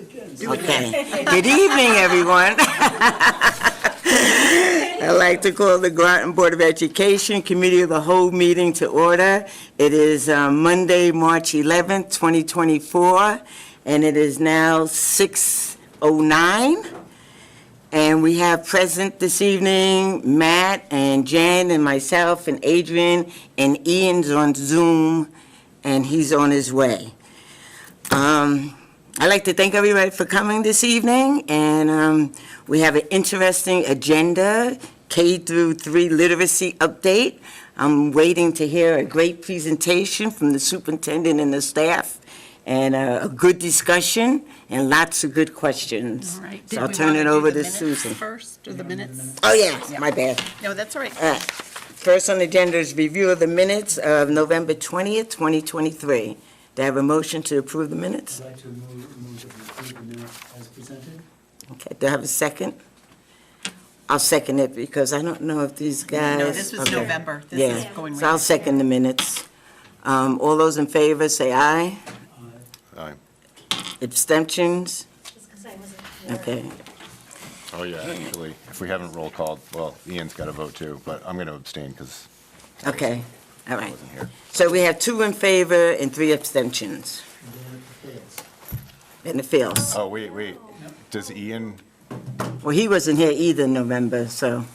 Okay. Good evening, everyone. I'd like to call the Groton Board of Education Committee of the Whole meeting to order. It is Monday, March 11th, 2024, and it is now 6:09. And we have present this evening Matt and Jen and myself and Adrian, and Ian's on Zoom, and he's on his way. I'd like to thank everybody for coming this evening, and we have an interesting agenda, K through 3 literacy update. I'm waiting to hear a great presentation from the superintendent and the staff, and a good discussion, and lots of good questions. All right. So I'll turn it over to Susan. First, or the minutes? Oh, yeah, my bad. No, that's all right. All right. First on the agenda is review of the minutes of November 20th, 2023. Do I have a motion to approve the minutes? I'd like to move that we approve the minutes as presented. Okay, do I have a second? I'll second it because I don't know if these guys. No, this was okay. November. This Yeah, is going so I'll second the minutes. All those in favor, say aye. Aye. Abstentions? Just because I wasn't here. Okay, Oh, yeah, actually, if we haven't roll called, well, Ian's got to vote too, but I'm going to abstain because okay, all I right. wasn't here. So we have 2 in favor and 3 abstentions. And then it fails. And it fails. Oh, wait. Does Ian, Well, he wasn't here either in November, so,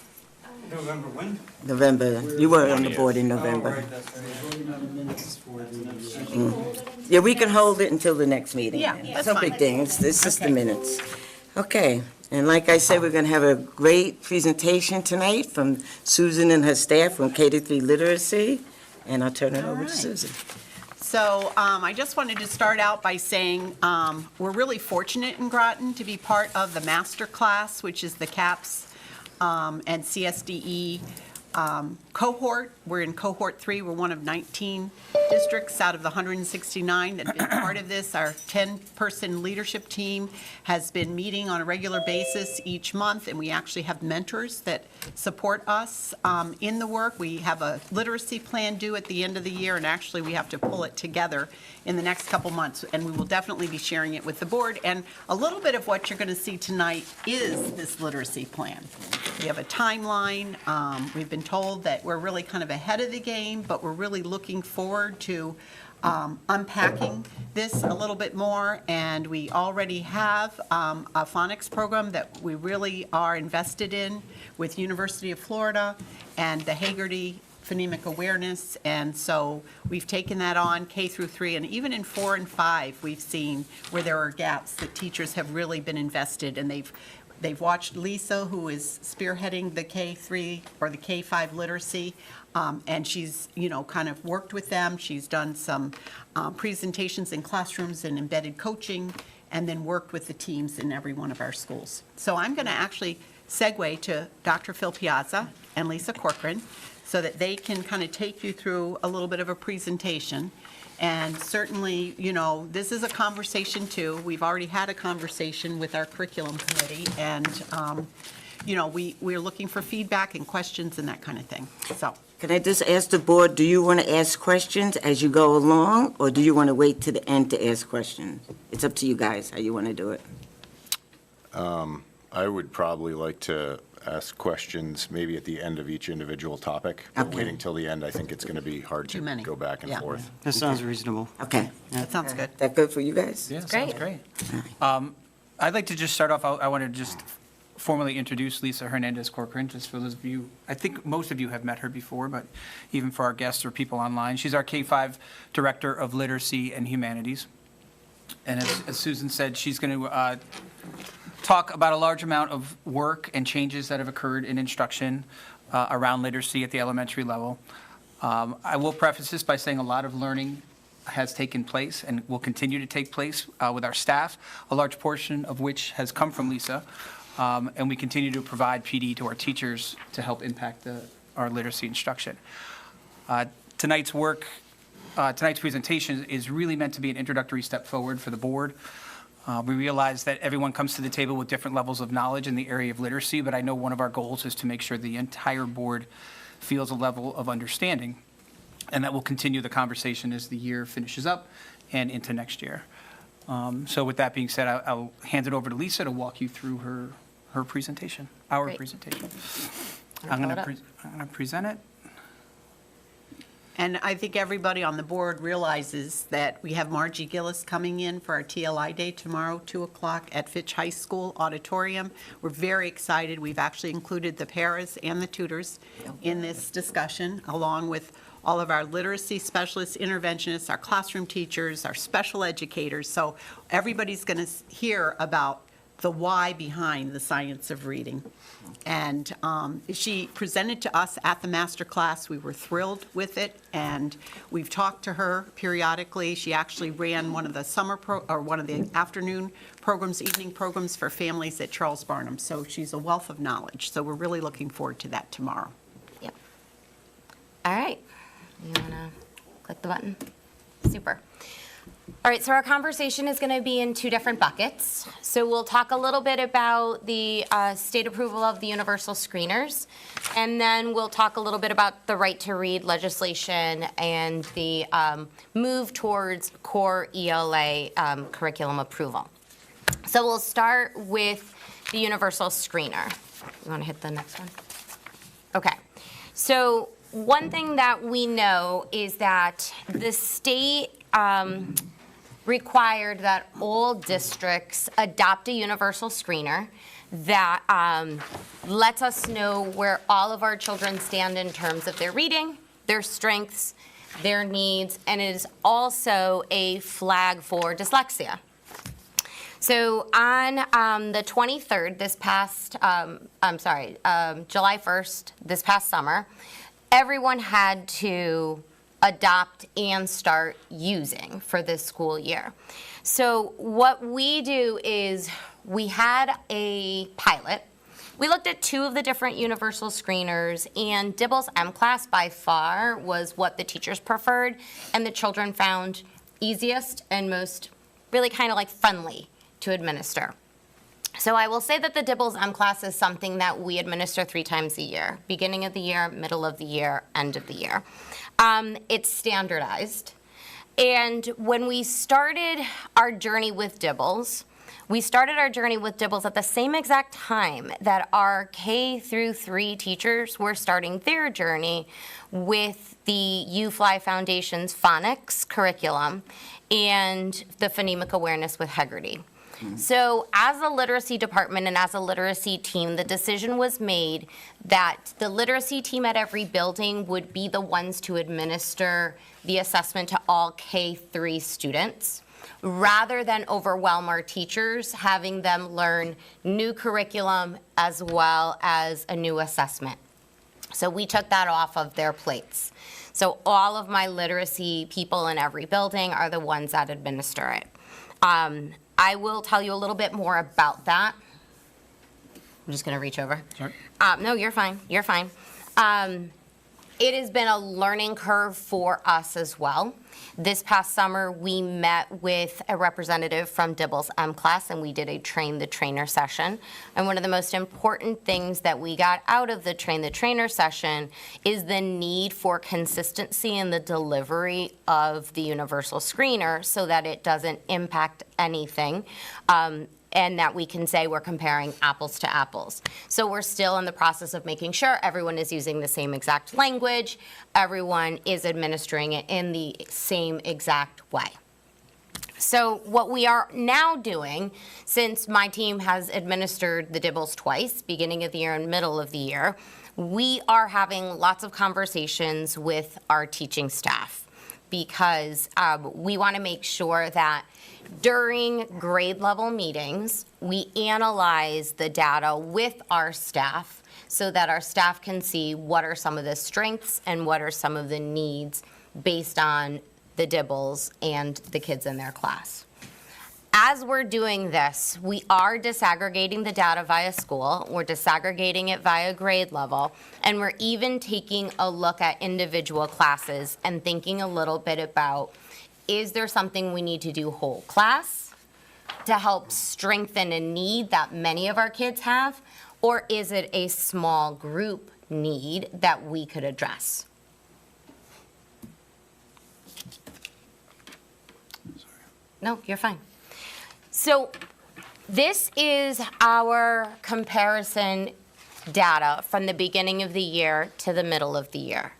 November when? November, you were on the board in Oh, November. right, that's right. Voting on the minutes for the, Yeah, we can hold it until the next meeting. Yeah, It's that's no fine. big thing, it's just the Okay. minutes. Okay, and like I said, we're going to have a great presentation tonight from Susan and her staff from K-3 Literacy, and I'll turn it over to right. Susan. So I just wanted to start out by saying we're really fortunate in Groton to be part of the master class, which is the CAPS and CSDE cohort. We're in cohort 3. We're one of 19 districts out of the 169 that have been part of this. Our 10-person leadership team has been meeting on a regular basis each month, and we actually have mentors that support us in the work. We have a literacy plan due at the end of the year, and actually we have to pull it together in the next couple months, and we will definitely be sharing it with the board. And a little bit of what you're going to see tonight is this literacy plan. We have a timeline. We've been told that we're really kind of ahead of the game, but we're really looking forward to unpacking this a little bit more. And we already have a phonics program that we really are invested in with University of Florida and the Hagerty Phonemic Awareness. And so we've taken that on K through 3, and even in 4 and 5, we've seen where there are gaps that teachers have really been invested, and they've watched Lisa, who is spearheading the K3 or the K5 literacy, and she's, kind of worked with them. She's done some presentations in classrooms and embedded coaching, and then worked with the teams in every one of our schools. So I'm going to actually segue to Dr. Phil Piazza and Lisa Corcoran so that they can kind of take you through a little bit of a presentation. And certainly, this is a conversation too. We've already had a conversation with our curriculum committee, and, we're looking for feedback and questions and that kind of thing. So, Can I just ask the board, do you want to ask questions as you go along, or do you want to wait to the end to ask questions? It's up to you guys, how you want to do it. I would probably like to ask questions maybe at the end of each individual topic. But Okay. waiting till the end, I think it's going to be hard Too to many. go back and Yeah. forth. That sounds reasonable. Okay. that sounds good. That good for you guys? Yeah, sounds great. I'd like to just start off, I want to just formally introduce Lisa Hernandez Corcoran, just for those of you, I think most of you have met her before, but even for our guests or people online. She's our K-5 Director of Literacy and Humanities. And as Susan said, she's going to talk about a large amount of work and changes that have occurred in instruction around literacy at the elementary level. I will preface this by saying a lot of learning has taken place and will continue to take place with our staff, a large portion of which has come from Lisa. And we continue to provide PD to our teachers to help impact our literacy instruction. Tonight's presentation is really meant to be an introductory step forward for the board. We realize that everyone comes to the table with different levels of knowledge in the area of literacy, but I know one of our goals is to make sure the entire board feels a level of understanding, and that will continue the conversation as the year finishes up and into next year. So with that being said, I'll hand it over to Lisa to walk you through her presentation, our Great. presentation. I'll I'm pull going it up. to present it. And I think everybody on the board realizes that we have Margie Gillis coming in for our TLI Day tomorrow, 2 o'clock at Fitch High School Auditorium. We're very excited. We've actually included the paras and the tutors in this discussion, along with all of our literacy specialists, interventionists, our classroom teachers, our special educators. So everybody's going to hear about the why behind the science of reading. And she presented to us at the master class. We were thrilled with it, and we've talked to her periodically. She actually ran one of the one of the afternoon programs, evening programs for families at Charles Barnum. So she's a wealth of knowledge. So we're really looking forward to that tomorrow. Yep. All right. You want to click the button? Super. All right, so our conversation is going to be in two different buckets. So we'll talk a little bit about the state approval of the universal screeners, and then we'll talk a little bit about the right to read legislation and the move towards core ELA curriculum approval. So we'll start with the universal screener. You want to hit the next one? Okay. So one thing that we know is that the state required that all districts adopt a universal screener that lets us know where all of our children stand in terms of their reading, their strengths, their needs, and it is also a flag for dyslexia. So on the 23rd, July 1st, this past summer, everyone had to adopt and start using for this school year. So what we do is we had a pilot. We looked at two of the different universal screeners, and Dibble's M-Class by far was what the teachers preferred and the children found easiest and most really kind of like friendly to administer. So I will say that the Dibble's M-Class is something that we administer 3 times a year, beginning of the year, middle of the year, end of the year. It's standardized. And when we started our journey with Dibbles, we started our journey with Dibbles at the same exact time that our K through 3 teachers were starting their journey with the UFly Foundation's phonics curriculum and the phonemic awareness with Hegarty. So as a literacy department and as a literacy team, the decision was made that the literacy team at every building would be the ones to administer the assessment to all K-3 students, rather than overwhelm our teachers, having them learn new curriculum as well as a new assessment. So we took that off of their plates. So all of my literacy people in every building are the ones that administer it. I will tell you a little bit more about that. I'm just going to reach over. Sorry. No, you're fine. You're fine. It has been a learning curve for us as well. This past summer, we met with a representative from Dibble's M-Class, and we did a Train the Trainer session. And one of the most important things that we got out of the Train the Trainer session is the need for consistency in the delivery of the universal screener so that it doesn't impact anything. And that we can say we're comparing apples to apples. So we're still in the process of making sure everyone is using the same exact language, everyone is administering it in the same exact way. So what we are now doing, since my team has administered the Dibbles twice, beginning of the year and middle of the year, we are having lots of conversations with our teaching staff because we want to make sure that during grade level meetings, we analyze the data with our staff so that our staff can see what are some of the strengths and what are some of the needs based on the Dibbles and the kids in their class. As we're doing this, we are disaggregating the data via school, we're disaggregating it via grade level, and we're even taking a look at individual classes and thinking a little bit about, is there something we need to do whole class to help strengthen a need that many of our kids have, or is it a small group need that we could address? No, you're fine. So this is our comparison data from the beginning of the year to the middle of the year.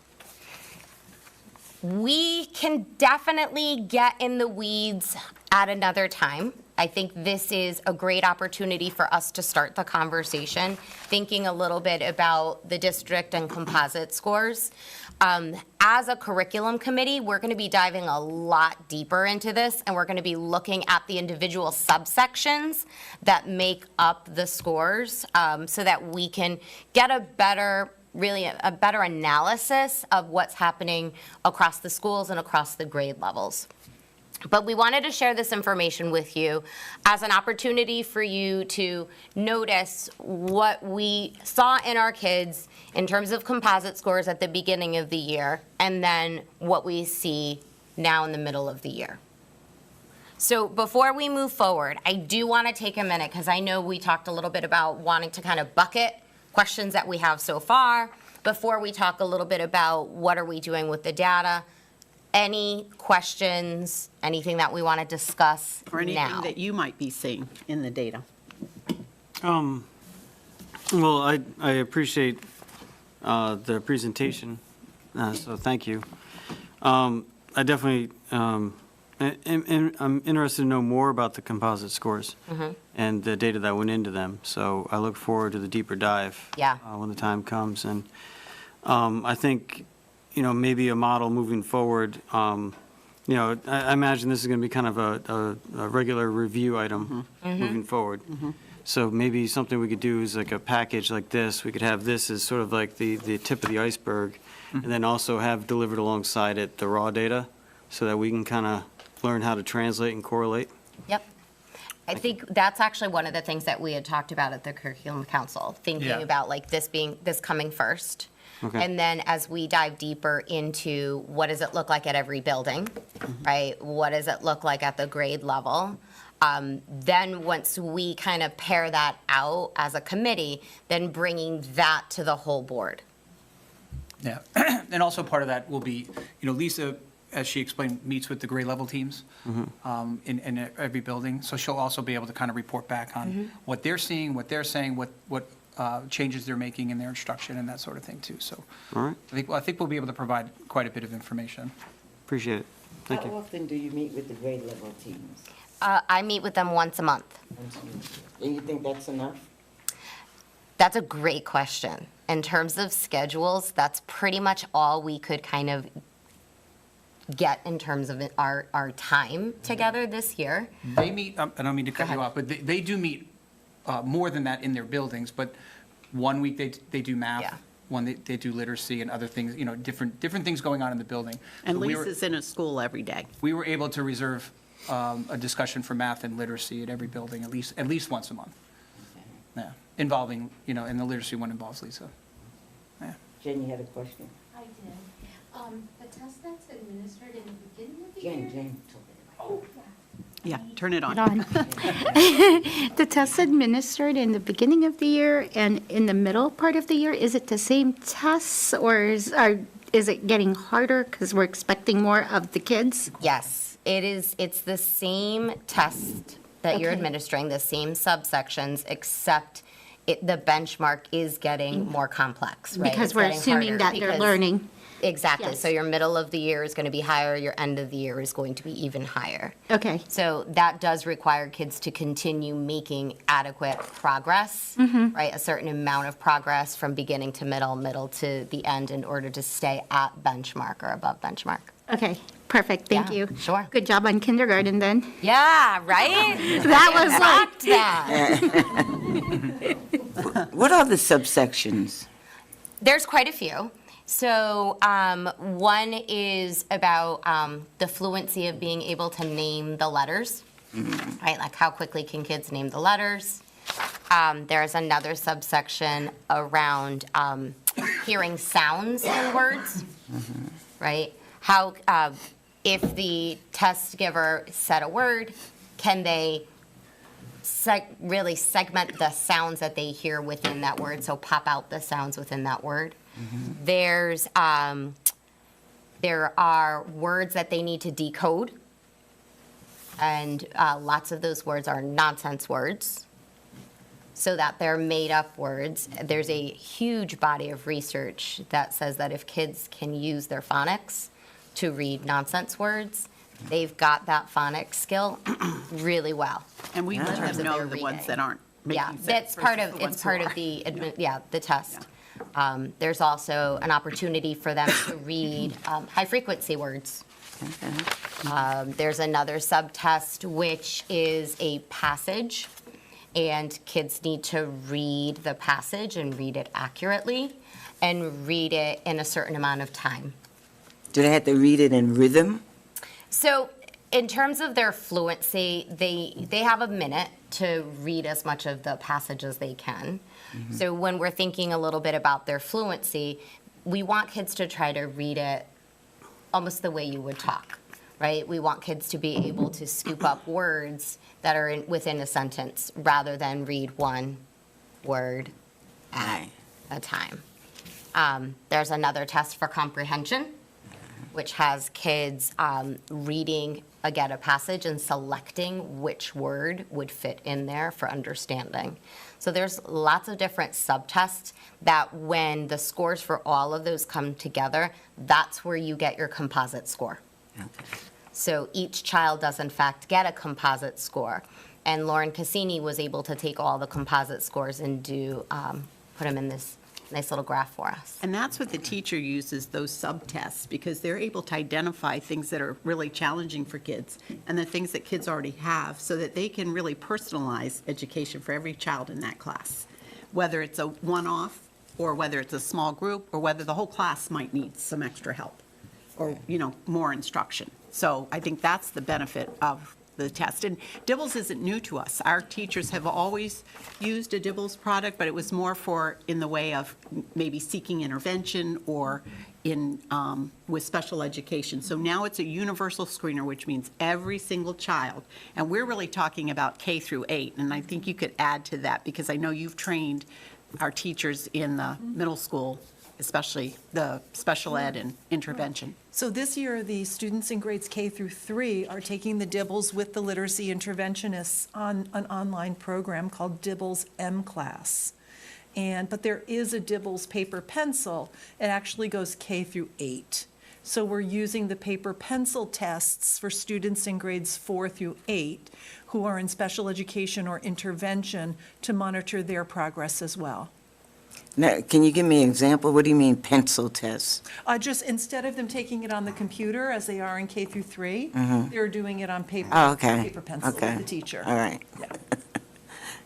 We can definitely get in the weeds at another time. I think this is a great opportunity for us to start the conversation, thinking a little bit about the district and composite scores. As a curriculum committee, we're going to be diving a lot deeper into this, and we're going to be looking at the individual subsections that make up the scores, so that we can get a better analysis of what's happening across the schools and across the grade levels. But we wanted to share this information with you as an opportunity for you to notice what we saw in our kids in terms of composite scores at the beginning of the year, and then what we see now in the middle of the year. So before we move forward, I do want to take a minute, because I know we talked a little bit about wanting to kind of bucket questions that we have so far, before we talk a little bit about what are we doing with the data. Any questions, anything that we want to discuss Or anything now? that you might be seeing in the data. Well, I appreciate the presentation, so thank you. I definitely, I'm interested to know more about the composite scores and the data that went into them, so I look forward to the deeper dive Yeah. when the time comes. And I think, maybe a model moving forward, I imagine this is going to be kind of a regular review item moving forward. So maybe something we could do is like a package like this. We could have this as sort of like the tip of the iceberg, and then also have delivered alongside it the raw data, so that we can kind of learn how to translate and correlate. Yep. I think that's actually one of the things that we had talked about at the Curriculum Council, thinking Yeah. about like this coming first. Okay. And then as we dive deeper into what does it look like at every building, right? What does it look like at the grade level? Then once we kind of pair that out as a committee, then bringing that to the whole board. Yeah, and also part of that will be, Lisa, as she explained, meets with the grade level teams in every building. So she'll also be able to kind of report back on what they're seeing, what they're saying, what changes they're making in their instruction and that sort of thing too. So All right, I think we'll be able to provide quite a bit of information. appreciate it. Thank How you. often do you meet with the grade level teams? I meet with them once a month. And you think that's enough? That's a great question. In terms of schedules, that's pretty much all we could kind of get in terms of our time together this year. They meet, I don't mean to cut Go you ahead. off, but they do meet more than that in their buildings. But one week they do math. Yeah. One they do literacy and other things, different things going on in the building. And So we were- Lisa's in a school every day. We were able to reserve a discussion for math and literacy at every building, at least once a month. Yeah, involving, and the literacy one involves Lisa. Yeah. Jen, you had a question? I did. The test that's administered in the beginning of the year. Jen told me about it. Oh, Yeah, turn it on. on. The tests administered in the beginning of the year and in the middle part of the year, is it the same tests, or is it getting harder because we're expecting more of the kids? Yes, it is. It's the same test that you're Okay. administering, the same subsections, except the benchmark is getting more complex, right? Because It's we're getting assuming harder that they're because- learning. Exactly. Yes. So your middle of the year is going to be higher, your end of the year is going to be even higher. Okay, So that does require kids to continue making adequate progress, right? A certain amount of progress from beginning to middle to the end in order to stay at benchmark or above benchmark. okay, perfect, thank Yeah, you. sure. Good job on kindergarten then. Yeah, right? That was like, Rocked that. What are the subsections? There's quite a few. So one is about the fluency of being able to name the letters, right? Like how quickly can kids name the letters? There's another subsection around hearing sounds in words, right? How, if the test giver said a word, can they really segment the sounds that they hear within that word, so pop out the sounds within that word? There are words that they need to decode, And lots of those words are nonsense words, so that they're made-up words. There's a huge body of research that says that if kids can use their phonics to read nonsense words, they've got that phonics skill really well. And we let terms them of know their the ones reading. that aren't Yeah, making sense. that's part versus of, the it's ones who part of are. the, the test. There's also an opportunity for them to read high-frequency words. There's another subtest, which is a passage, and kids need to read the passage and read it accurately and read it in a certain amount of time. Do they have to read it in rhythm? So in terms of their fluency, they have a minute to read as much of the passage as they can. So when we're thinking a little bit about their fluency, we want kids to try to read it almost the way you would talk, right? We want kids to be able to scoop up words that are within a sentence rather than read one word at a time. There's another test for comprehension, which has kids reading again a passage and selecting which word would fit in there for understanding. So there's lots of different subtests that when the scores for all of those come together, that's where you get your composite score. So each child does in fact get a composite score. And Lauren Cassini was able to take all the composite scores and put them in this nice little graph for us. And that's what the teacher uses, those subtests, because they're able to identify things that are really challenging for kids and the things that kids already have so that they can really personalize education for every child in that class, whether it's a one-off or whether it's a small group or whether the whole class might need some extra help or, more instruction. So I think that's the benefit of the test. And Dibbles isn't new to us. Our teachers have always used a Dibbles product, but it was more in the way of maybe seeking intervention or with special education. So now it's a universal screener, which means every single child. And we're really talking about K through 8. And I think you could add to that because I know you've trained our teachers in the middle school, especially the special ed and intervention. So this year, the students in grades K through 3 are taking the Dibbles with the literacy interventionists on an online program called Dibbles M Class. But there is a Dibbles paper pencil. It actually goes K through 8. So we're using the paper pencil tests for students in grades 4 through 8 who are in special education or intervention to monitor their progress as well. Now, can you give me an example? What do you mean pencil tests? Just instead of them taking it on the computer as they are in K through 3, they're doing it on paper. Oh, okay. Paper pencil Okay. with the teacher. All right. Yeah.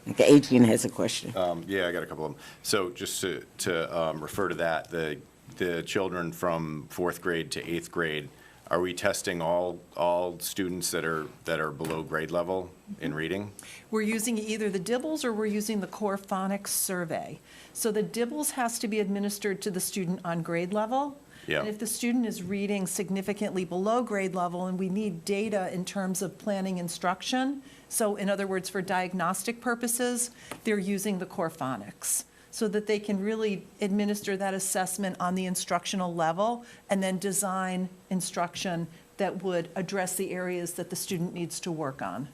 Okay, Adrian has a question. Yeah, I got a couple of them. So just to refer to that, the children from 4th grade to 8th grade, are we testing all students that are below grade level in reading? We're using either the Dibbles or we're using the Core Phonics Survey. So the Dibbles has to be administered to the student on grade level. Yeah. And if the student is reading significantly below grade level and we need data in terms of planning instruction, so in other words, for diagnostic purposes, they're using the Core Phonics so that they can really administer that assessment on the instructional level and then design instruction that would address the areas that the student needs to work on.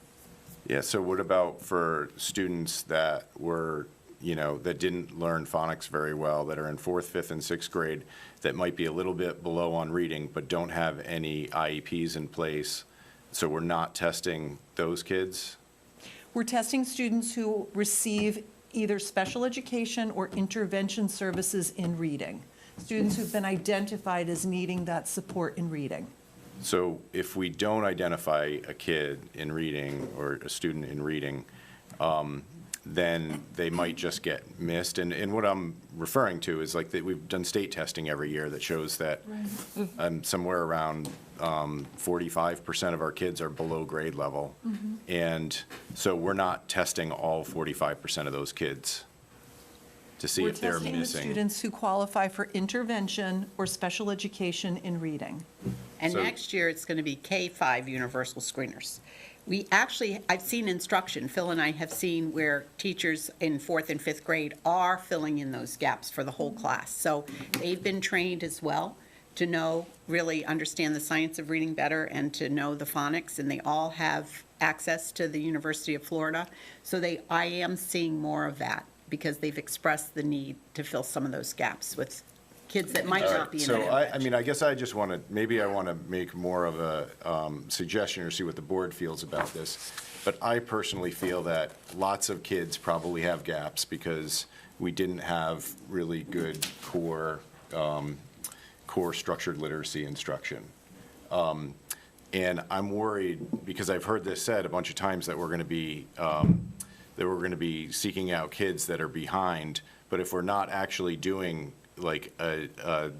Yeah, so what about for students that were, that didn't learn phonics very well, that are in 4th, 5th, and 6th grade, that might be a little bit below on reading, but don't have any IEPs in place? So we're not testing those kids? We're testing students who receive either special education or intervention services in reading, students who've been identified as needing that support in reading. So if we don't identify a kid in reading or a student in reading, then they might just get missed. And what I'm referring to is like that we've done state testing every year that shows that somewhere around 45% of our kids are below grade level. And so we're not testing all 45% of those kids to see if they're We're testing the missing. students who qualify for intervention or special education in reading. And So- next year, it's going to be K-5 universal screeners. I've seen instruction, Phil and I have seen where teachers in 4th and 5th grade are filling in those gaps for the whole class. So they've been trained as well to know, really understand the science of reading better and to know the phonics, and they all have access to the University of Florida. So I am seeing more of that because they've expressed the need to fill some of those gaps with kids that might All not right, be in so that. I mean, I guess I just want to, maybe I want to make more of a suggestion or see what the board feels about this. But I personally feel that lots of kids probably have gaps because we didn't have really good core structured literacy instruction. And I'm worried, because I've heard this said a bunch of times, that we're going to be seeking out kids that are behind. But if we're not actually doing like a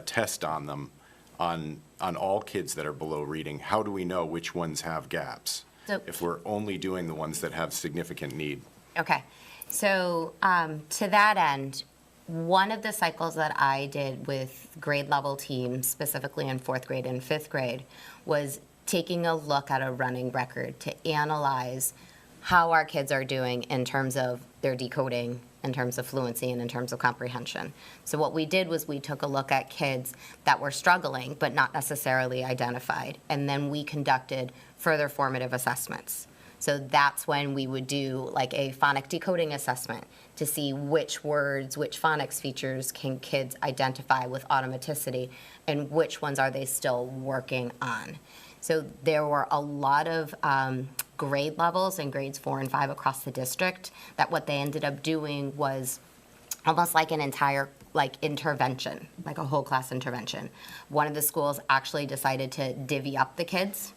test on them, on all kids that are below reading, how do we know which ones have gaps? So- If we're only doing the ones that have significant need. Okay, so to that end, one of the cycles that I did with grade level teams, specifically in 4th grade and 5th grade, was taking a look at a running record to analyze how our kids are doing in terms of their decoding, in terms of fluency, and in terms of comprehension. So what we did was we took a look at kids that were struggling but not necessarily identified, and then we conducted further formative assessments. So that's when we would do like a phonic decoding assessment to see which words, which phonics features can kids identify with automaticity, and which ones are they still working on. So there were a lot of grade levels in grades 4 and 5 across the district that what they ended up doing was almost like an entire intervention, like a whole class intervention. One of the schools actually decided to divvy up the kids.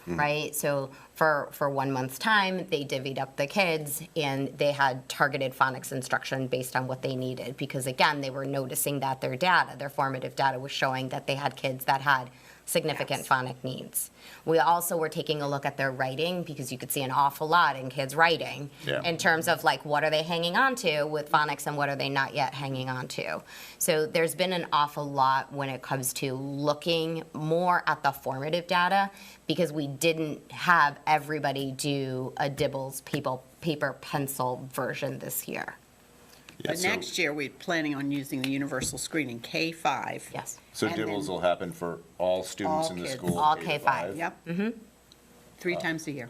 Right? So for 1 month's time, they divvied up the kids and they had targeted phonics instruction based on what they needed. Because again, they were noticing that their data, their formative data, was showing that they had kids that had significant phonic needs. We also were taking a look at their writing because you could see an awful lot in kids' writing in terms of like what are they hanging on to with phonics and what are they not yet hanging on to. So there's been an awful lot when it comes to looking more at the formative data because we didn't have everybody do a Dibbles paper pencil version this year. But next year, we're planning on using the universal screening, K-5. Yes. So And Dibbles then will happen for all students all in the kids. school? All K to K-5. five? Yep. 3 times a year.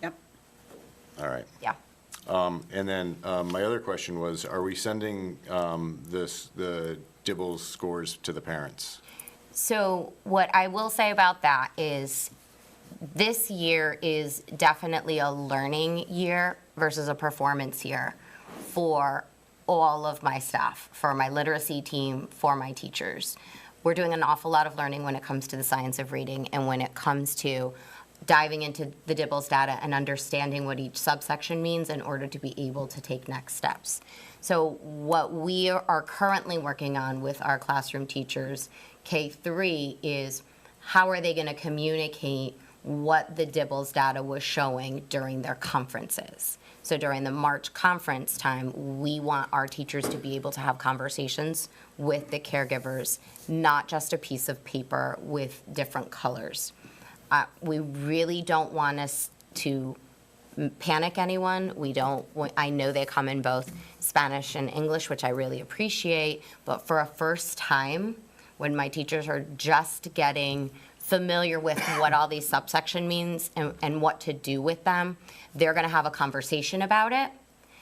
Yep. All right. Yeah. And then my other question was, are we sending the Dibbles scores to the parents? So what I will say about that is this year is definitely a learning year versus a performance year for all of my staff, for my literacy team, for my teachers. We're doing an awful lot of learning when it comes to the science of reading and when it comes to diving into the Dibbles data and understanding what each subsection means in order to be able to take next steps. So what we are currently working on with our classroom teachers, K-3, is how are they going to communicate what the Dibbles data was showing during their conferences. So during the March conference time, we want our teachers to be able to have conversations with the caregivers, not just a piece of paper with different colors. We really don't want us to panic anyone. I know they come in both Spanish and English, which I really appreciate, but for a first time, when my teachers are just getting familiar with what all these subsection means and what to do with them, they're going to have a conversation about it.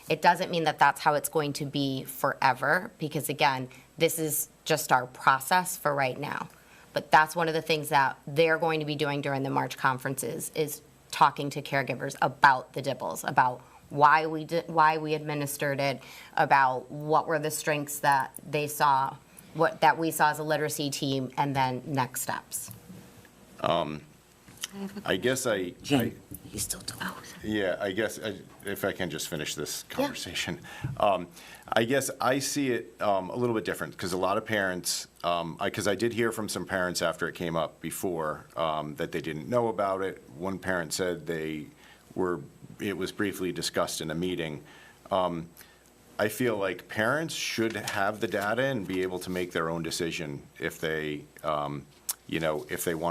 It doesn't mean that that's how it's going to be forever, because again, this is just our process for right now. But that's one of the things that they're going to be doing during the March conferences is talking to caregivers about the Dibbles, about why we administered it, about what were the strengths that they saw, that we saw as a literacy team, and then next steps. I guess Jen, you still talking? Yeah, I guess, if I can just finish this conversation. I guess I see it a little bit different, because a lot of parents, because I did hear from some parents after it came up before, that they didn't know about it. One parent said it was briefly discussed in a meeting. I feel like parents should have the data and be able to make their own decision if they want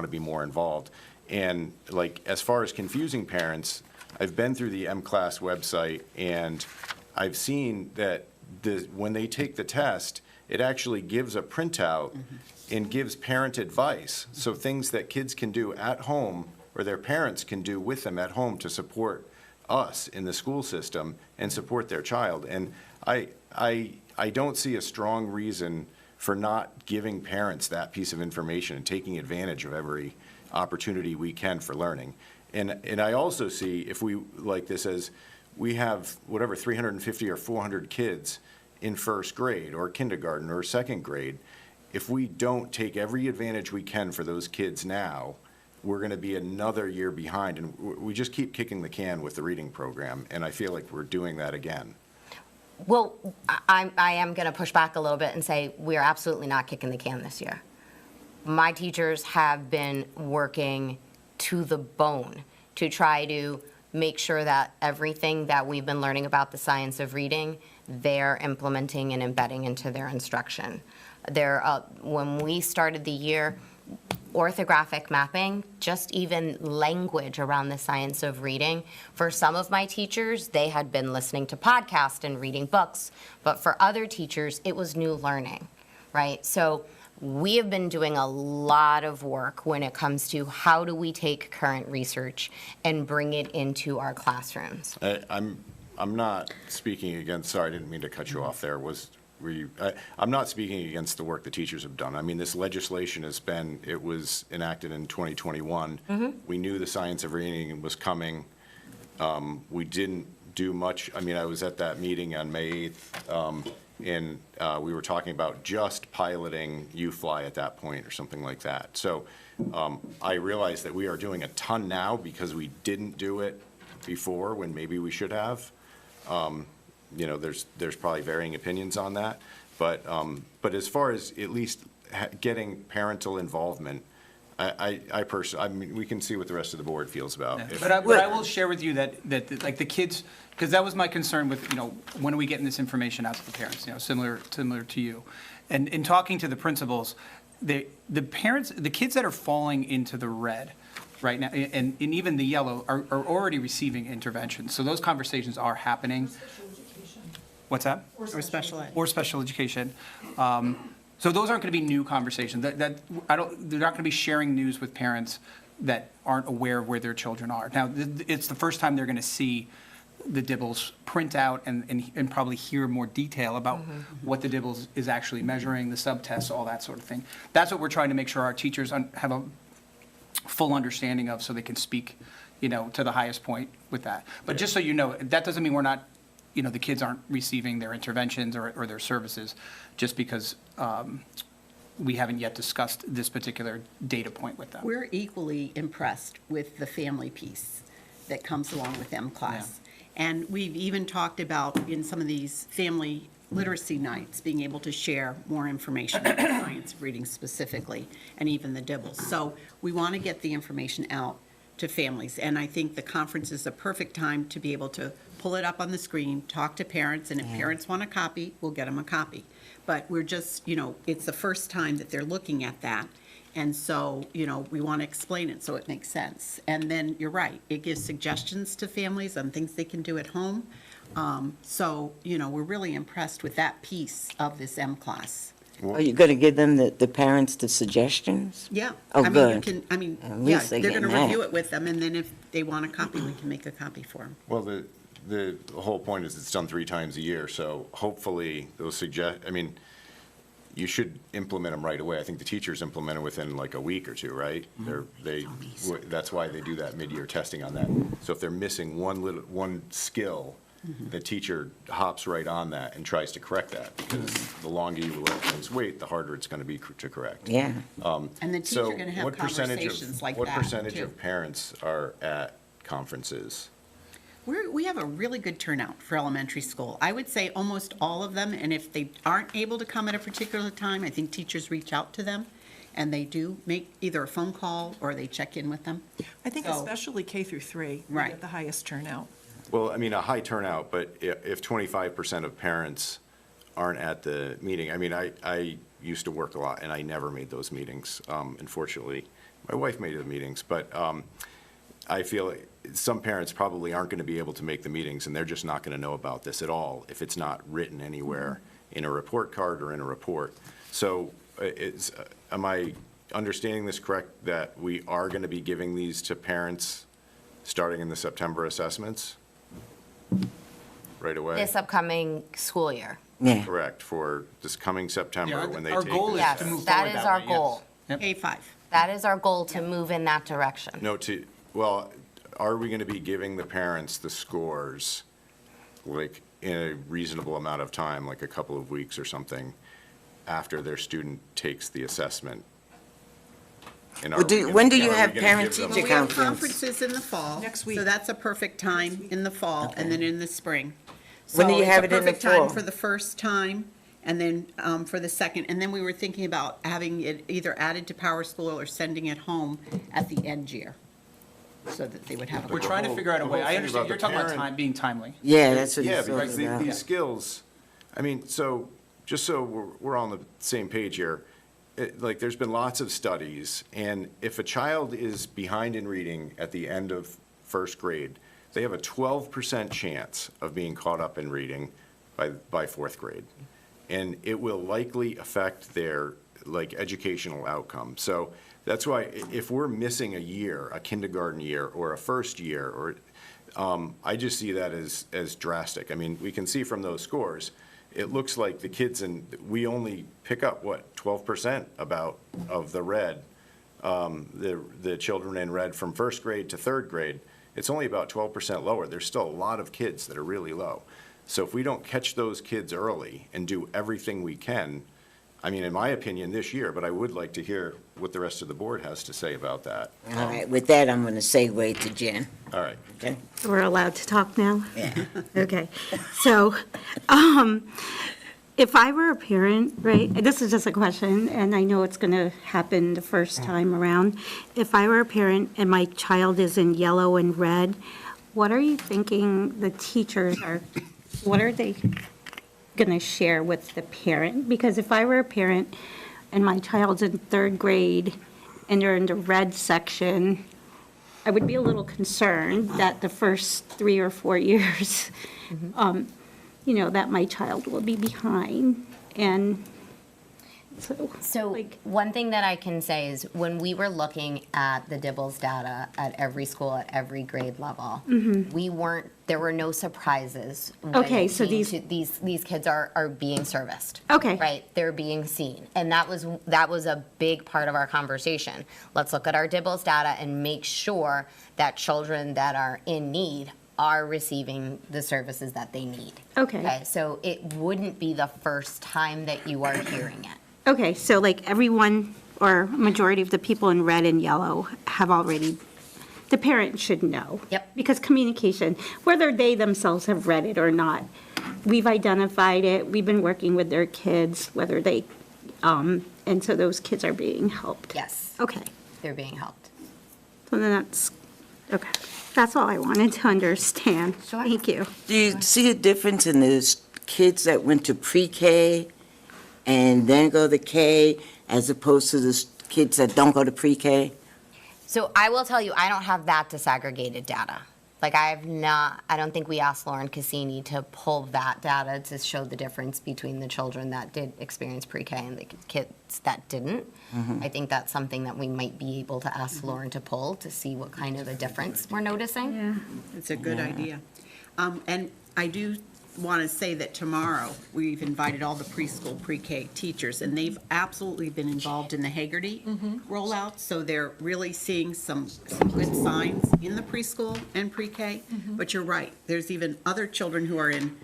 to be more involved. And like, as far as confusing parents, I've been through the M-Class website, and I've seen that when they take the test, it actually gives a printout and gives parent advice. So things that kids can do at home, or their parents can do with them at home to support us in the school system and support their child. And I don't see a strong reason for not giving parents that piece of information and taking advantage of every opportunity we can for learning. And I also see, if we like this as, we have whatever, 350 or 400 kids in first grade or kindergarten or second grade. If we don't take every advantage we can for those kids now, we're going to be another year behind. And we just keep kicking the can with the reading program, and I feel like we're doing that again. Well, I am going to push back a little bit and say we are absolutely not kicking the can this year. My teachers have been working to the bone to try to make sure that everything that we've been learning about the science of reading, they're implementing and embedding into their instruction. When we started the year, orthographic mapping, just even language around the science of reading. For some of my teachers, they had been listening to podcasts and reading books, but for other teachers, it was new learning, right? So we have been doing a lot of work when it comes to how do we take current research and bring it into our classrooms. I'm not speaking against, sorry, I didn't mean to cut you off there, I'm not speaking against the work the teachers have done. I mean, this legislation it was enacted in 2021. We knew the science of reading was coming. We didn't do much. I mean, I was at that meeting on May 8th, and we were talking about just piloting UFly at that point or something like that. So I realize that we are doing a ton now because we didn't do it before when maybe we should have. There's probably varying opinions on that, but as far as at least getting parental involvement, I personally, I mean, we can see what the rest of the board feels about. Yeah. If- But I will share with you that like the kids, because that was my concern with, when are we getting this information out to the parents, similar to you. And in talking to the principals, the parents, the kids that are falling into the red right now, and even the yellow, are already receiving intervention. So those conversations are happening. What's that? Or special ed. Or special education. So those aren't going to be new conversations. They're not going to be sharing news with parents that aren't aware of where their children are. Now, it's the first time they're going to see the Dibbles print out and probably hear more detail about what the Dibbles is actually measuring, the subtests, all that sort of thing. That's what we're trying to make sure our teachers have a full understanding of, so they can speak, to the highest point with that. But just so you know, that doesn't mean we're not, the kids aren't receiving their interventions or their services just because we haven't yet discussed this particular data point with them. We're equally impressed with the family piece that comes along with M-Class. And we've even talked about, in some of these family literacy nights, being able to share more information on science of reading specifically, and even the Dibbles. So we want to get the information out to families, and I think the conference is the perfect time to be able to pull it up on the screen, talk to parents, and if parents want a copy, we'll get them a copy. But we're just, it's the first time that they're looking at that, and so, we want to explain it so it makes sense. And then, you're right, it gives suggestions to families on things they can do at home. So, we're really impressed with that piece of this M-Class. Are you going to give them, the parents, the suggestions? Yeah. Oh, I mean, good. you can, At yeah, least they're they're going to getting review that. it with them, and then if they want a copy, we can make a copy for them. Well, the whole point is it's done 3 times a year, so hopefully those you should implement them right away. I think the teachers implement them within like a week or 2, right? That's why they do that mid-year testing on that. So if they're missing one skill, the teacher hops right on that and tries to correct that, because the longer you let things wait, the harder it's going to be to correct. Yeah. And the teacher going to have conversations like that, What percentage too. of parents are at conferences? We have a really good turnout for elementary school. I would say almost all of them, and if they aren't able to come at a particular time, I think teachers reach out to them, and they do make either a phone call or they check in with them. I think So- especially K through 3, we Right. get the highest turnout. Well, I mean, a high turnout, but if 25% of parents aren't at the meeting, I mean, I used to work a lot, and I never made those meetings, unfortunately. My wife made the meetings, but I feel like some parents probably aren't going to be able to make the meetings, and they're just not going to know about this at all if it's not written anywhere. in a report card or in a report. So am I understanding this correct, that we are going to be giving these to parents starting in the September assessments right away? This upcoming school year. Yeah. Correct, for this coming September when they take. Our goal is Yes, to move that forward is that our way, goal. yes. Yep. K-5. That is our goal, to move in that direction. No, well, are we going to be giving the parents the scores, like, in a reasonable amount of time, like a couple of weeks or something, after their student takes the assessment? And are Well, we gonna- when do you are we have gonna parent-teacher give them- Well, we have conference? conferences in the fall. Next week. So that's a perfect time in the fall, and then in the spring. When do you have it in the So it's a perfect fall? time for the first time, and then for the second. And then we were thinking about having it either added to Power School or sending it home at the end year, so that they would have. We're trying to figure out a way. the whole I thing understand, about you're the talking about parent- time, being timely. Yeah, that's what Yeah, he's because talking about. these skills, I mean, so, just so we're on the same page here, like, there's been lots of studies, and if a child is behind in reading at the end of first grade, they have a 12% chance of being caught up in reading by fourth grade. And it will likely affect their, like, educational outcome. So that's why if we're missing a year, a kindergarten year, or a first year, or, I just see that as drastic. I mean, we can see from those scores, it looks like the kids we only pick up, what, 12% of the red, the children in red from first grade to third grade. It's only about 12% lower. There's still a lot of kids that are really low. So if we don't catch those kids early and do everything we can, I mean, in my opinion, this year, but I would like to hear what the rest of the board has to say about that. All right, with that, I'm going to segue to Jen, All right. okay? We're allowed to talk now? Yeah. Okay, so, if I were a parent, right, this is just a question, and I know it's gonna happen the first time around. If I were a parent and my child is in yellow and red, what are you thinking the teachers what are they gonna share with the parent? Because if I were a parent and my child's in third grade and they're in the red section, I would be a little concerned that the first 3 or 4 years, that my child will be behind. And So like, one thing that I can say is when we were looking at the Dibbles data at every school, at every grade level, there were no surprises. when Okay, it so came to these kids are being serviced. Okay. Right, they're being seen. And that was a big part of our conversation. Let's look at our Dibbles data and make sure that children that are in need are receiving the services that they need. Okay. So it wouldn't be the first time that you are hearing it. okay, so like everyone or majority of the people in red and yellow have already, the parent should know. Yep. Because communication, whether they themselves have read it or not, we've identified it, we've been working with their kids, whether they, and so those kids are being helped. Yes, Okay, they're being helped. so then okay, that's all I wanted to understand. Sure. Thank you. Do you see a difference in the kids that went to pre-K and then go to K as opposed to the kids that don't go to pre-K? So I will tell you, I don't have that disaggregated data. Like I don't think we asked Lauren Cassini to pull that data to show the difference between the children that did experience pre-K and the kids that didn't. I think that's something that we might be able to ask Lauren to pull to see what kind of a difference we're noticing. Yeah. It's a good idea. And I do want to say that tomorrow, we've invited all the preschool, pre-K teachers, and they've absolutely been involved in the Hagerty rollout, so they're really seeing some good signs in the preschool and pre-K. But you're right, there's even other children who are in,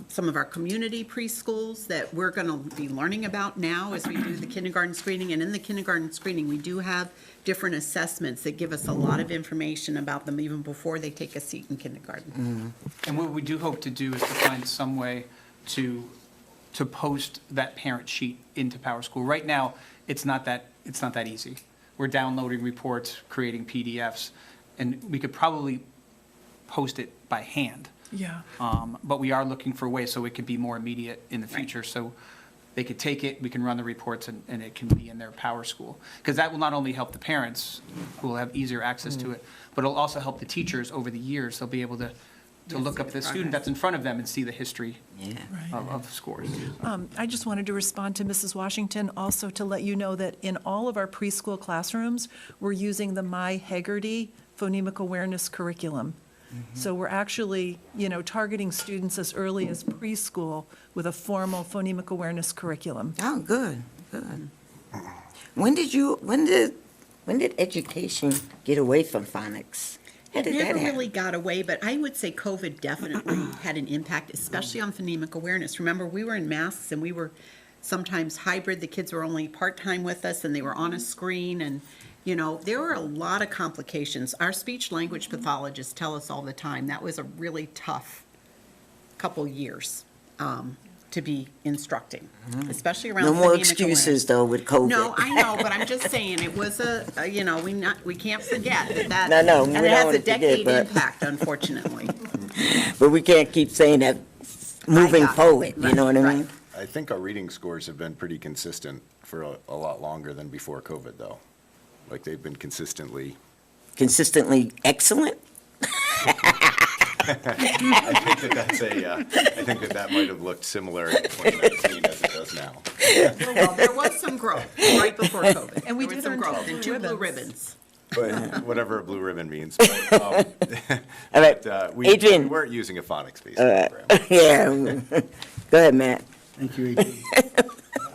some of our community preschools that we're going to be learning about now as we do the kindergarten screening. And in the kindergarten screening, we do have different assessments that give us a lot of information about them even before they take a seat in kindergarten. And what we do hope to do is to find some way to post that parent sheet into Power School. Right now, it's not that easy. We're downloading reports, creating PDFs, and we could probably post it by hand. Yeah. But we are looking for ways so it could be more immediate in the future. So they could take it, we can run the reports, and it can be in their Power School. Because that will not only help the parents, who will have easier access to it, but it'll also help the teachers over the years. They'll be able to to look up the student that's in front of them and see the history Yeah. of scores. I just wanted to respond to Mrs. Washington, also to let you know that in all of our preschool classrooms, we're using the My Heggerty phonemic awareness curriculum. So we're actually, targeting students as early as preschool with a formal phonemic awareness curriculum. Oh, good, good. When did education get away from phonics? How It did that never happen? really got away, but I would say COVID definitely had an impact, especially on phonemic awareness. Remember, we were in masks and we were sometimes hybrid. The kids were only part-time with us and they were on a screen and, there were a lot of complications. Our speech language pathologists tell us all the time that was a really tough couple years to be instructing, especially around No phonemic more awareness. excuses, though, with COVID. No, I know, but I'm just saying, it was we can't forget that. No, we And don't it has wanna a forget, decade but- impact, unfortunately. But we can't keep saying that moving got it. forward, you know what I Right, mean? I think our reading scores have been pretty consistent for a lot longer than before COVID, though. Like, they've been consistently, Consistently excellent? I think that might have looked similar in 2019 as it does now. Well, there was some growth right before COVID. And we There was did some earn growth two and blue 2 blue ribbons. ribbons. But whatever a blue ribbon means. But, All right, we Adrian. weren't using a phonics-based All right. program. Yeah. Go ahead, Matt. Thank you, Adrian.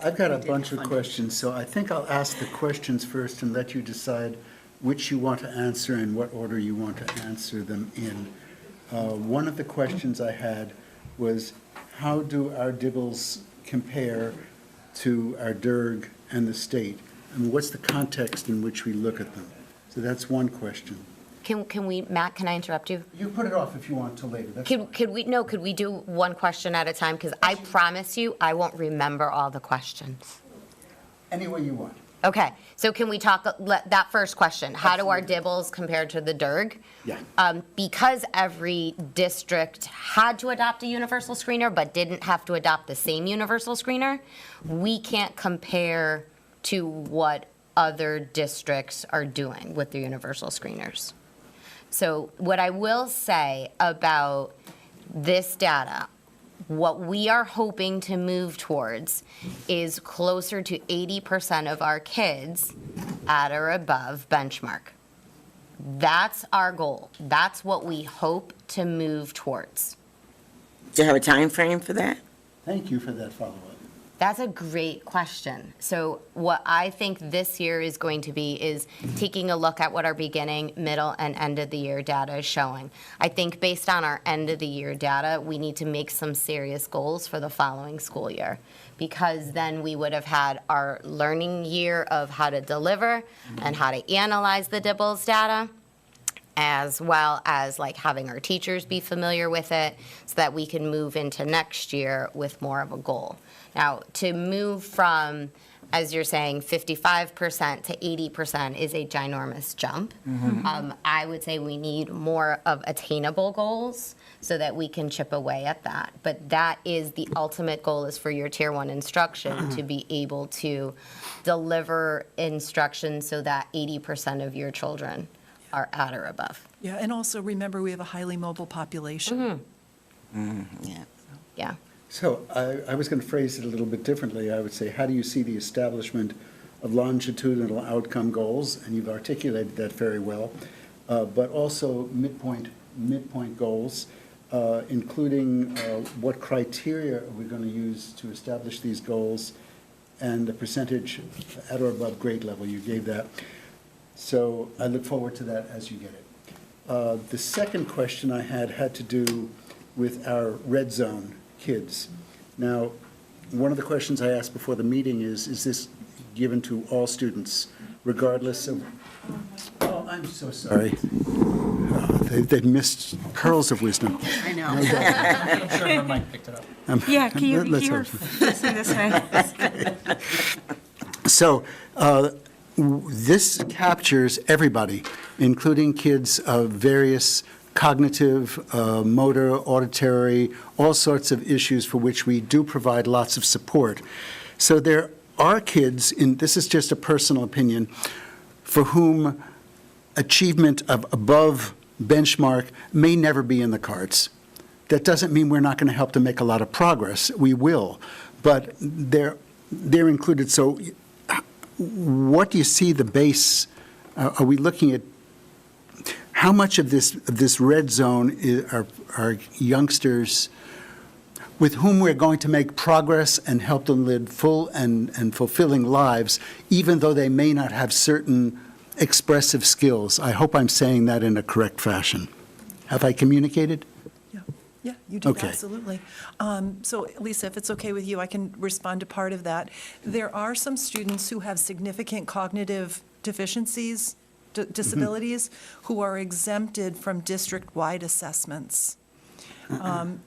I've got a bunch of questions, so I think I'll ask the questions first and let you decide which you want to answer and what order you want to answer them in. One of the questions I had was, how do our DIBELS compare to our DIRG and the state? I mean, what's the context in which we look at them? So that's one question. Matt, can I interrupt you? You put it off if you want till later. That's fine. Could we do one question at a time? Because I promise you, I won't remember all the questions. Any way you want. Okay, so can we talk, that first question, how do our DIBELS compare to the DIRG? Yeah. Because every district had to adopt a universal screener but didn't have to adopt the same universal screener, we can't compare to what other districts are doing with their universal screeners. So what I will say about this data, what we are hoping to move towards is closer to 80% of our kids at or above benchmark. That's our goal. That's what we hope to move towards. Do you have a time frame for that? Thank you for that follow-up. That's a great question. So what I think this year is going to be is taking a look at what our beginning, middle, and end of the year data is showing. I think based on our end of the year data, we need to make some serious goals for the following school year, because then we would have had our learning year of how to deliver and how to analyze the DIBELS data, as well as like having our teachers be familiar with it so that we can move into next year with more of a goal. Now, to move from, as you're saying, 55% to 80% is a ginormous jump. I would say we need more of attainable goals so that we can chip away at that. But that is the ultimate goal, is for your Tier 1 instruction to be able to deliver instruction so that 80% of your children are at or above. Yeah, and also remember, we have a highly mobile population. Yeah. Yeah. So I was going to phrase it a little bit differently. I would say, how do you see the establishment of longitudinal outcome goals? And you've articulated that very well. But also midpoint goals, including what criteria are we going to use to establish these goals, and the percentage at or above grade level. You gave that. So I look forward to that as you get it. The second question I had to do with our red zone kids. Now, one of the questions I asked before the meeting is this given to all students, regardless of, oh, I'm so sorry. They've missed pearls of wisdom. I know. I'm sure her mic picked it up. Yeah, can you, Let's you're hope facing this way. So this captures everybody, including kids of various cognitive, motor, auditory, all sorts of issues for which we do provide lots of support. So there are kids, this is just a personal opinion, for whom achievement of above benchmark may never be in the cards. that doesn't mean we're not going to help them make a lot of progress. We will. But they're included. So what do you see the base? Are we looking at how much of this red zone are youngsters with whom we're going to make progress and help them live full and fulfilling lives, even though they may not have certain expressive skills? I hope I'm saying that in a correct fashion. Have I communicated? Yeah, you did, Okay. absolutely. So Lisa, if it's okay with you, I can respond to part of that. There are some students who have significant cognitive deficiencies, disabilities, who are exempted from district-wide assessments.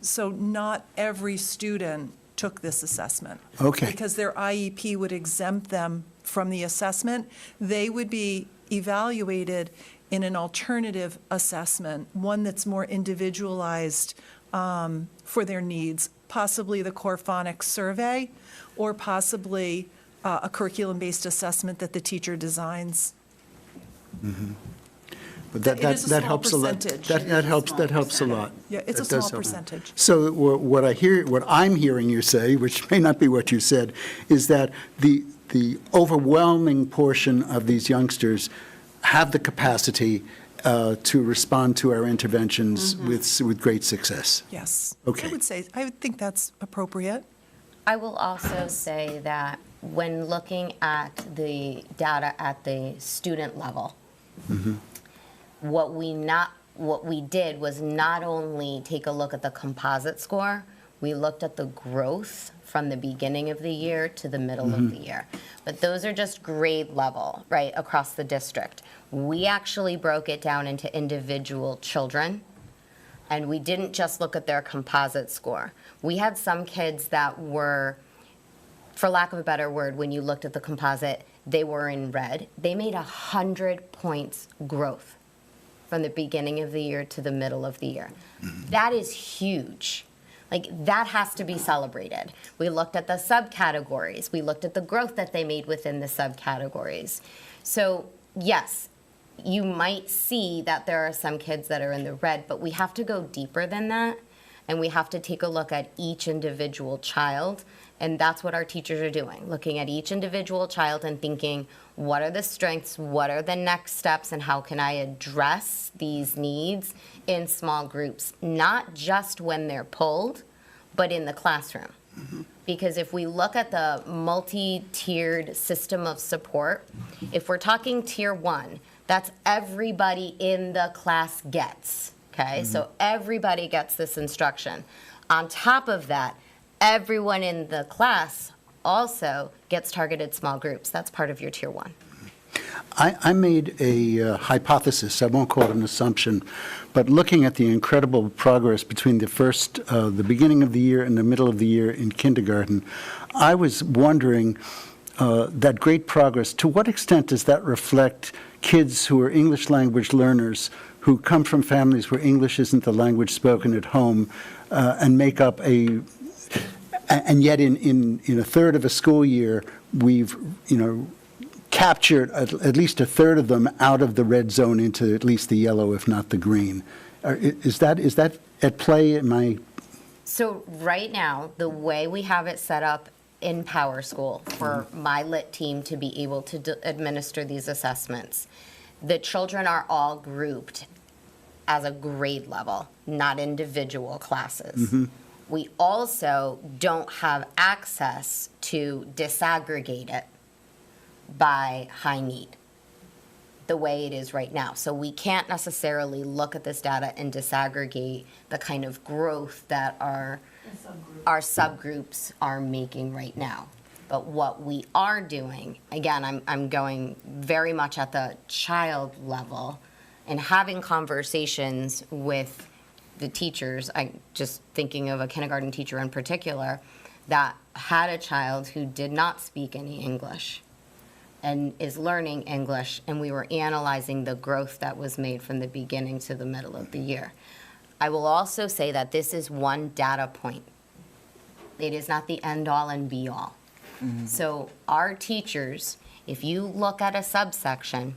So not every student took this assessment. Okay. Because their IEP would exempt them from the assessment. They would be evaluated in an alternative assessment, one that's more individualized for their needs, possibly the core phonics survey, or possibly a curriculum-based assessment that the teacher designs. But It is a that small helps a lot. percentage. That helps a lot. Yeah, it's a That does small help. percentage. So what I'm hearing you say, which may not be what you said, is that the overwhelming portion of these youngsters have the capacity to respond to our interventions with great success. Yes. Okay. I would think that's appropriate. I will also say that when looking at the data at the student level, what we did was not only take a look at the composite score, we looked at the growth from the beginning of the year to the middle of the year. But those are just grade level, right, across the district. We actually broke it down into individual children, and we didn't just look at their composite score. We had some kids that were, for lack of a better word, when you looked at the composite, they were in red. They made 100 points growth from the beginning of the year to the middle of the year. That is huge. Like, that has to be celebrated. We looked at the subcategories. We looked at the growth that they made within the subcategories. So, yes, you might see that there are some kids that are in the red, but we have to go deeper than that, and we have to take a look at each individual child, and that's what our teachers are doing, looking at each individual child and thinking, what are the strengths, what are the next steps, and how can I address these needs in small groups, not just when they're pulled, but in the classroom. Because if we look at the multi-tiered system of support, if we're talking tier 1, that's everybody in the class gets, okay? So everybody gets this instruction. On top of that, everyone in the class also gets targeted small groups. That's part of your tier 1. I made a hypothesis, I won't call it an assumption, but looking at the incredible progress between the beginning of the year and the middle of the year in kindergarten, I was wondering that great progress, to what extent does that reflect kids who are English language learners who come from families where English isn't the language spoken at home and make up and yet in a third of a school year, we've, captured at least a third of them out of the red zone into at least the yellow, if not the green. Is that at play? So right now, the way we have it set up in Power School for my lit team to be able to administer these assessments, the children are all grouped as a grade level, not individual classes. We also don't have access to disaggregate it by high need the way it is right now. So we can't necessarily look at this data and disaggregate the kind of growth that our subgroups are making right now. But what we are doing, again, I'm going very much at the child level and having conversations with the teachers. I'm just thinking of a kindergarten teacher in particular that had a child who did not speak any English and is learning English, and we were analyzing the growth that was made from the beginning to the middle of the year. I will also say that this is one data point. It is not the end-all and be-all. So our teachers, if you look at a subsection,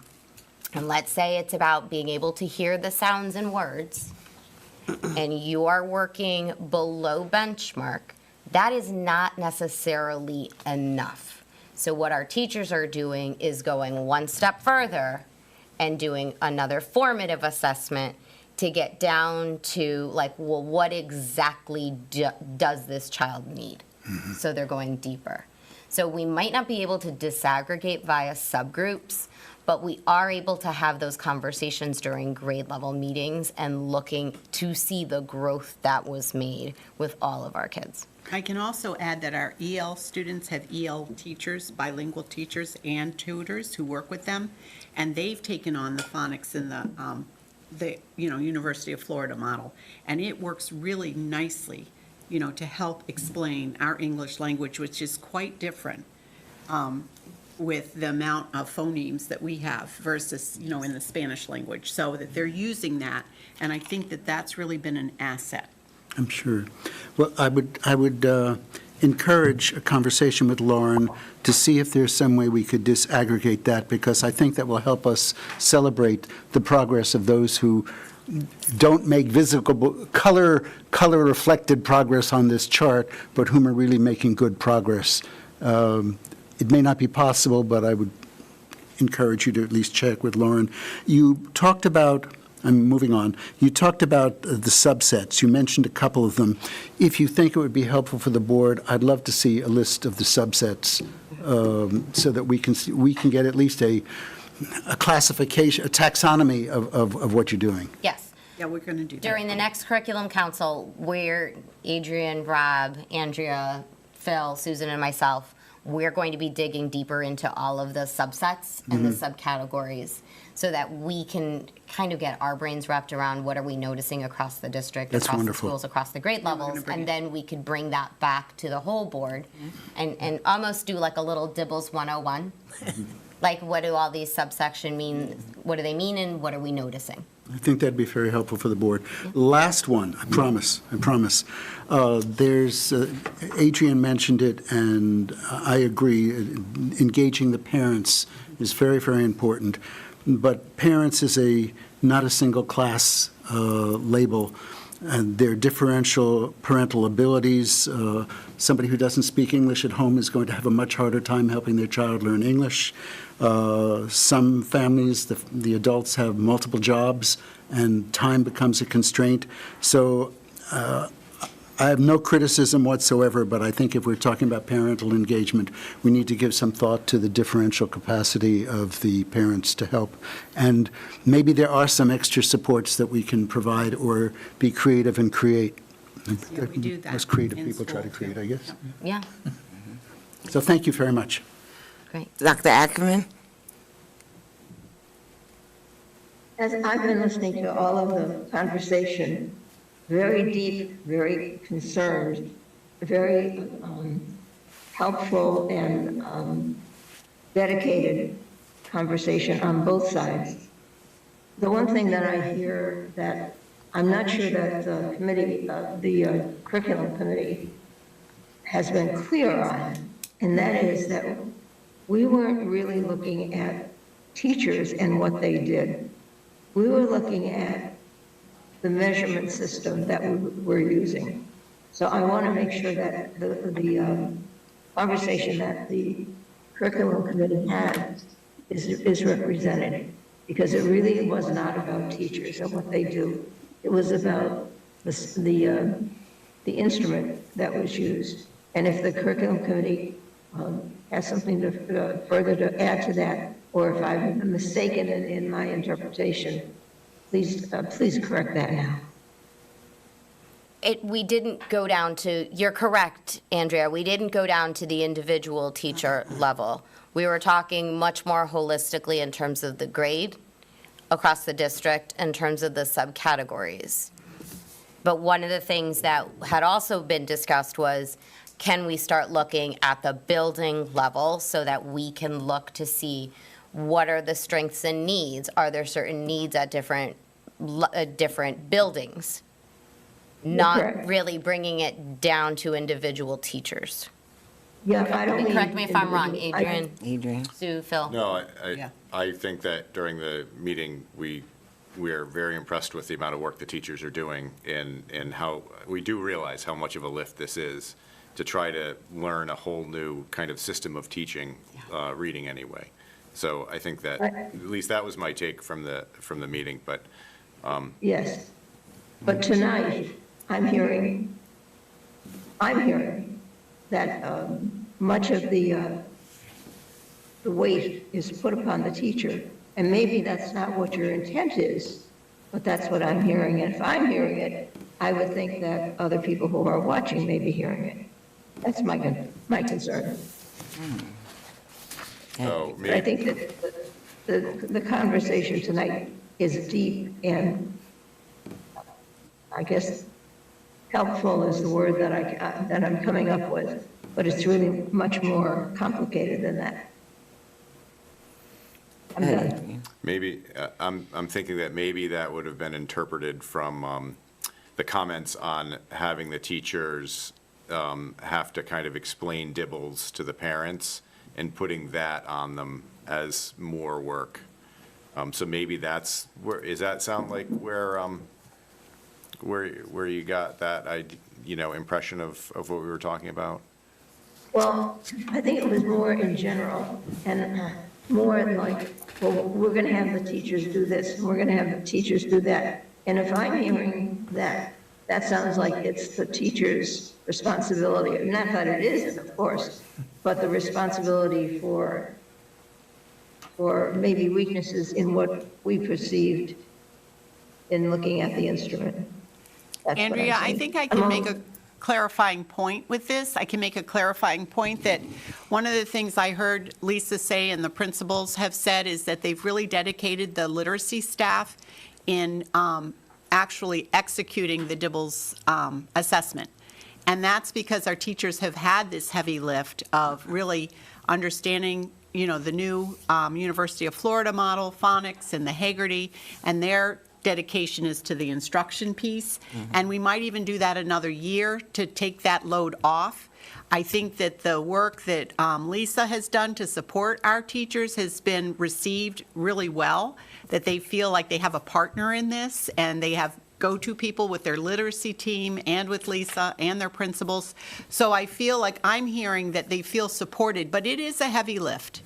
and let's say it's about being able to hear the sounds and words, and you are working below benchmark, that is not necessarily enough. So what our teachers are doing is going one step further and doing another formative assessment to get down to like, well, what exactly does this child need? So they're going deeper. So we might not be able to disaggregate via subgroups, but we are able to have those conversations during grade level meetings and looking to see the growth that was made with all of our kids. I can also add that our EL students have EL teachers, bilingual teachers and tutors who work with them, and they've taken on the phonics in the University of Florida model, and it works really nicely, to help explain our English language, which is quite different with the amount of phonemes that we have versus, in the Spanish language. So that they're using that, and I think that that's really been an asset. I'm sure. Well, I would encourage a conversation with Lauren to see if there's some way we could disaggregate that, because I think that will help us celebrate the progress of those who don't make visible, color-reflected progress on this chart, but whom are really making good progress. It may not be possible, but I would encourage you to at least check with Lauren. You talked about, I'm moving on, you talked about the subsets. You mentioned a couple of them. If you think it would be helpful for the board, I'd love to see a list of the subsets so that we can get at least a classification, a taxonomy of what you're doing. Yes. Yeah, we're going to do that. During the next curriculum council, where Adrian, Rob, Andrea, Phil, Susan, and myself, we're going to be digging deeper into all of the subsets and the subcategories so that we can kind of get our brains wrapped around what are we noticing across the district, That's across wonderful. the schools, across the grade we're gonna levels, bring and it. then we could bring that back to the whole board and almost do like a little Dibbles 101. Like, what do all these subsection mean? What do they mean, and what are we noticing? I think that'd be very helpful for the board. Last one, I promise. There's, Adrian mentioned it, and I agree, engaging the parents is very, very important. But parents is not a single class label. And their differential parental abilities. Somebody who doesn't speak English at home is going to have a much harder time helping their child learn English. Some families, the adults have multiple jobs, and time becomes a constraint. So I have no criticism whatsoever, but I think if we're talking about parental engagement, we need to give some thought to the differential capacity of the parents to help. And maybe there are some extra supports that we can provide or be creative and create. Yeah, we do that Most creative in people try to school, create, too. I guess. Yeah, So thank you very much. great. Dr. Ackerman? As I've been listening to all of the conversation, very deep, very concerned, very helpful and dedicated conversation on both sides. The one thing that I hear that I'm not sure that the committee, the curriculum committee has been clear on, and that is that we weren't really looking at teachers and what they did. We were looking at the measurement system that we're using. So I want to make sure that the conversation that the curriculum committee had is represented, because it really was not about teachers and what they do. It was about the instrument that was used. And if the curriculum committee has something further to add to that, or if I'm mistaken in my interpretation, please correct that now. We didn't go down to, you're correct, Andrea, we didn't go down to the individual teacher level. We were talking much more holistically in terms of the grade across the district, in terms of the subcategories. But one of the things that had also been discussed was, can we start looking at the building level so that we can look to see what are the strengths and needs? Are there certain needs at different buildings? Not Correct. really bringing it down to individual teachers. Yeah, I don't mean. Correct me if I'm wrong, Adrian, Adrian? Sue, Phil. No, Yeah. I think that during the meeting, we we're very impressed with the amount of work the teachers are doing and how, we do realize how much of a lift this is to try to learn a whole new kind of system of teaching, reading anyway. So I think that, at least that was my take from the meeting, but. Yes. But tonight, I'm hearing that much of the weight is put upon the teacher, and maybe that's not what your intent is, but that's what I'm hearing, and if I'm hearing it, I would think that other people who are watching may be hearing it. That's my concern. So But I think that the conversation tonight is deep and, I guess, helpful is the word that I'm coming up with, but it's really much more complicated than that. I'm done. maybe, I'm thinking that maybe that would have been interpreted from the comments on having the teachers have to kind of explain dibbles to the parents and putting that on them as more work. So maybe that's where, does that sound like where you got that, impression of what we were talking about? Well, I think it was more in general and more like, well, we're going to have the teachers do this, and we're going to have the teachers do that. And if I'm hearing that, that sounds like it's the teacher's responsibility. Not that it isn't, of course, but the responsibility for maybe weaknesses in what we perceived in looking at the instrument. That's what I'm Andrea, I saying. think I can make a clarifying point with this. I can make a clarifying point that one of the things I heard Lisa say and the principals have said is that they've really dedicated the literacy staff in actually executing the DIBELS assessment. And that's because our teachers have had this heavy lift of really understanding, the new University of Florida model, phonics, and the Hagerty, and their dedication is to the instruction piece. And we might even do that another year to take that load off. I think that the work that Lisa has done to support our teachers has been received really well, that they feel like they have a partner in this, and they have go-to people with their literacy team and with Lisa and their principals. So I feel like I'm hearing that they feel supported, but it is a heavy lift.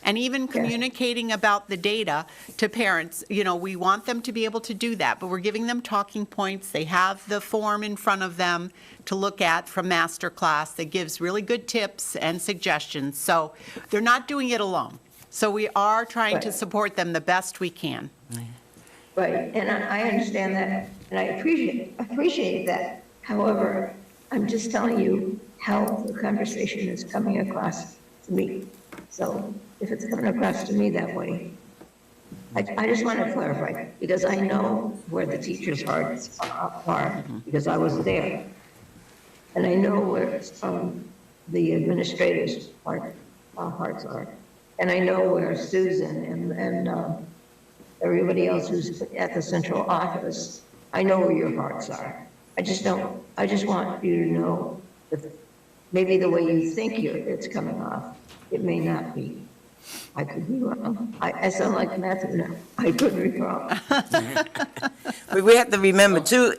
And even communicating about the data to parents, we want them to be able to do that, but we're giving them talking points. They have the form in front of them to look at from Masterclass that gives really good tips and suggestions. So they're not doing it alone. So we are trying to support them the best we can. Right, and I understand that, and I appreciate that. However, I'm just telling you how the conversation is coming across to me. So if it's coming across to me that way, I just want to clarify, because I know where the teachers' hearts are, because I was there. And I know where the administrators' hearts are. And I know where Susan and everybody else who's at the central office, I know where your hearts are. I just want you to know that maybe the way you think it's coming off, it may not be. I could be wrong. I sound like Matthew now. I could be wrong. But we have to remember too,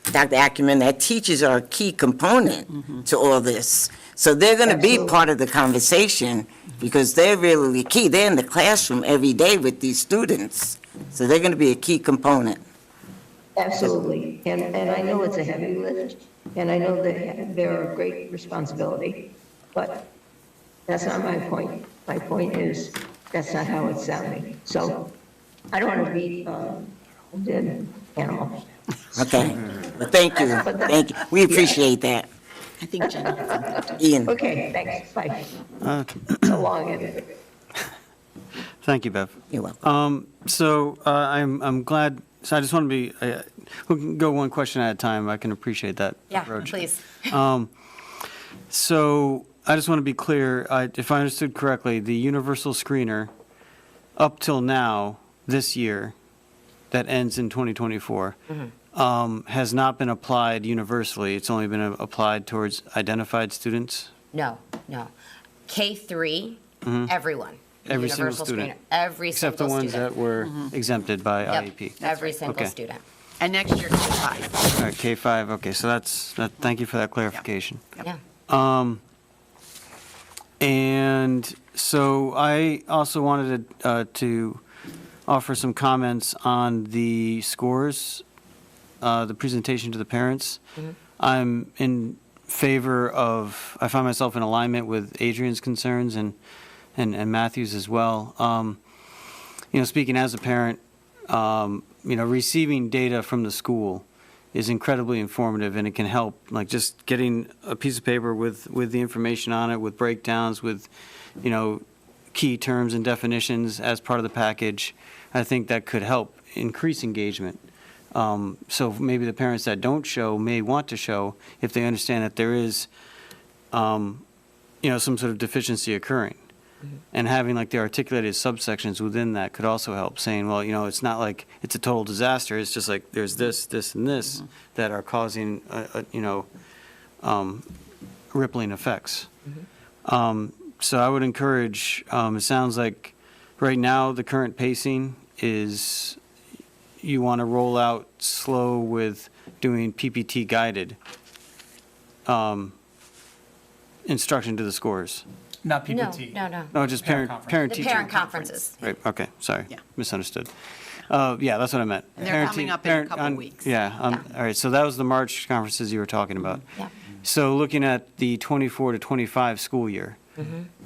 Dr. Ackerman, that teachers are a key component to all this. So they're going to be Absolutely. part of the conversation because they're really the key. They're in the classroom every day with these students. So they're going to be a key component. Absolutely. And I know it's a heavy lift, and I know they're a great responsibility, but that's not my point. My point is, that's not how it's sounding. So I don't want to beat a dead animal. Okay? But thank you. Thank you. We appreciate that. I think Jenny has something to Ian? Okay, thanks, bye. So long, and Thank you, Bev. You're welcome. So I'm glad, so I just want to be, we can go one question at a time. I can appreciate that Yeah, approach. please. So I just want to be clear, if I understood correctly, the universal screener up till now, this year, that ends in 2024, has not been applied universally. It's only been applied towards identified students? No. K-3, everyone. Every single universal student. screener. Every Except the single ones that student. were exempted by Yep, IEP. every single Okay. student. And next year, K-5. All right, K-5, okay, so thank you for that clarification. Yeah. And so I also wanted to offer some comments on the scores, the presentation to the parents. I'm in favor of, I find myself in alignment with Adrian's concerns and Matthew's as well. Speaking as a parent, receiving data from the school is incredibly informative, and it can help, like just getting a piece of paper with the information on it, with breakdowns, with, key terms and definitions as part of the package. I think that could help increase engagement. So maybe the parents that don't show may want to show if they understand that there is, some sort of deficiency occurring. And having like the articulated subsections within that could also help, saying, well, it's not like it's a total disaster, it's just like there's this, this, and this that are causing, rippling effects. So I would encourage, it sounds like right now the current pacing is you want to roll out slow with doing PPT guided instruction to the scores. Not PPT. No. No, just Parent parent, conference. parent The teacher. parent conferences. Right, okay, sorry, Yeah. misunderstood. Yeah, that's what I meant. And they're Parent coming te- up in a parent- couple on- weeks. Yeah, all right, so that was the March conferences you were talking about. Yeah. So looking at the 24 to 25 school year,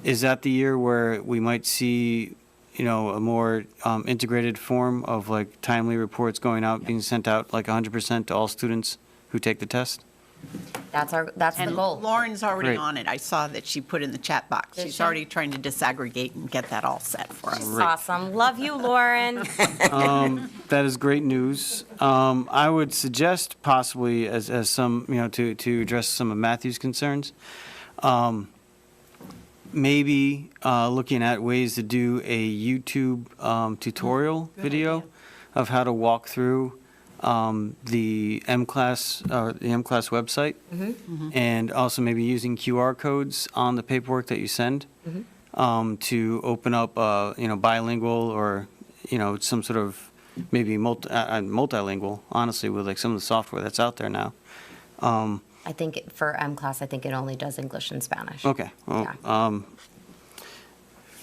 is that the year where we might see, a more integrated form of like timely reports going out, being sent out like 100% to all students who take the test? That's the And goal. Lauren's already Great. on it. I saw that she put in the chat box. Did She's she? already trying to disaggregate and get that all set for us. Awesome. Love you, Lauren. That is great news. I would suggest possibly as some, to address some of Matthew's concerns, maybe looking at ways to do a YouTube tutorial video of how to walk through the M-Class website. And also maybe using QR codes on the paperwork that you send to open up, bilingual or, some sort of maybe multilingual, honestly, with like some of the software that's out there now. I think for M-Class, I think it only does English and Spanish. Okay, well, Yeah.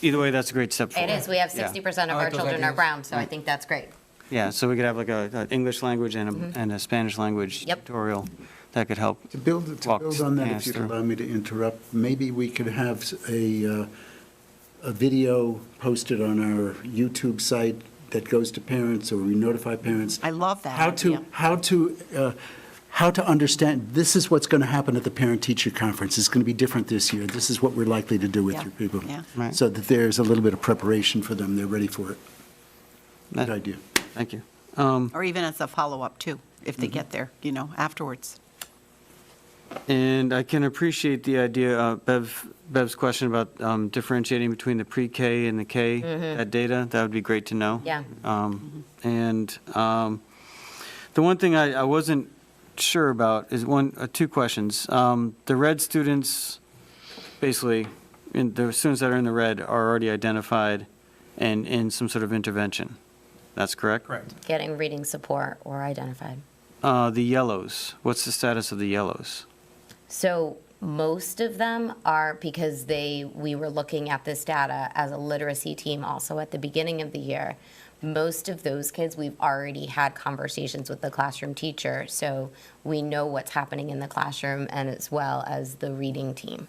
either way, that's a great step It forward. is. We have Yeah. 60% of I like our those children are ideas. brown, so I think that's great. Yeah, so we could have like a English language and a Spanish language Yep. tutorial that could help. To build Walk on that, parents if you'd through. allow me to interrupt, maybe we could have a video posted on our YouTube site that goes to parents, or we notify parents. I love that How to, idea. how to understand, this is what's going to happen at the parent-teacher conference. It's going to be different this year. This is what we're likely to do with Yeah, your people. yeah. Right. So that there's a little bit of preparation for them. They're ready for it. Good That- idea. Thank you. Or even as a follow-up too, if they get there, afterwards. And I can appreciate the idea, Bev's question about differentiating between the pre-K and the K, that data. That would be great to know. Yeah. And the one thing I wasn't sure about is two questions. The red students, basically, the students that are in the red are already identified and in some sort of intervention. That's correct? Correct. Getting reading support or identified. The yellows, what's the status of the yellows? So most of them are because we were looking at this data as a literacy team also at the beginning of the year. Most of those kids, we've already had conversations with the classroom teacher, so we know what's happening in the classroom and as well as the reading team.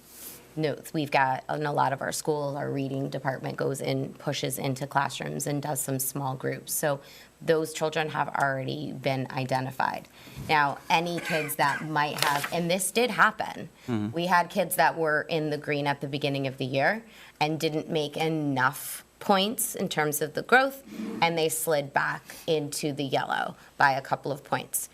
Notes, we've got, in a lot of our schools, our reading department goes in, pushes into classrooms and does some small groups. So those children have already been identified. Now, any kids that might have, and this did happen, we had kids that were in the green at the beginning of the year and didn't make enough points in terms of the growth, and they slid back into the yellow by a couple of points.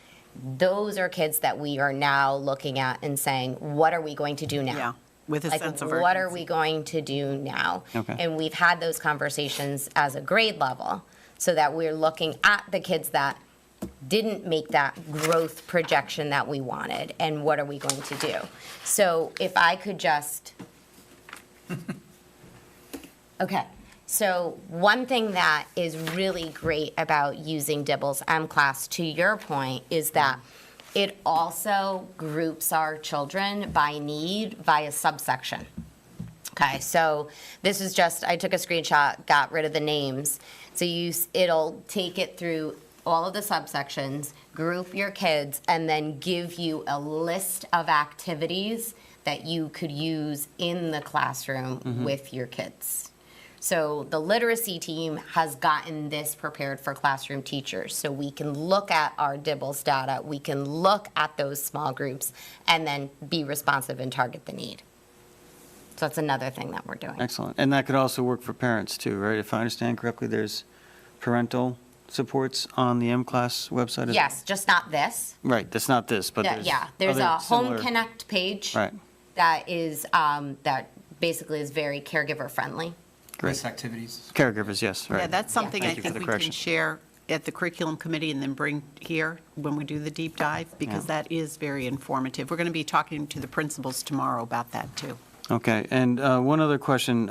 Those are kids that we are now looking at and saying, what are we going to do now? Yeah, with a Like, sense of what are urgency. we going to do now? Okay. And we've had those conversations as a grade level, so that we're looking at the kids that didn't make that growth projection that we wanted, and what are we going to do? So if I could just, okay, So one thing that is really great about using Dibble's M-Class, to your point, is that it also groups our children by need via subsection. Okay, so this is just, I took a screenshot, got rid of the names. So it'll take it through all of the subsections, group your kids, and then give you a list of activities that you could use in the classroom with your kids. So the literacy team has gotten this prepared for classroom teachers. So we can look at our Dibbles data, we can look at those small groups, and then be responsive and target the need. So that's another thing that we're doing. Excellent. And that could also work for parents too, right? If I understand correctly, there's parental supports on the M-Class website? as well? Yes, just not this. Right, that's not this, but there's Yeah, there's other a Home similar- Connect page Right, that is, that basically is very caregiver-friendly. great. List activities. Caregivers, yes, right. Yeah, that's something I Thank you for think the we can correction. share at the curriculum committee and then bring here when we do the deep dive, because that is very informative. We're going to be talking to the principals tomorrow about that, too. Okay, and one other question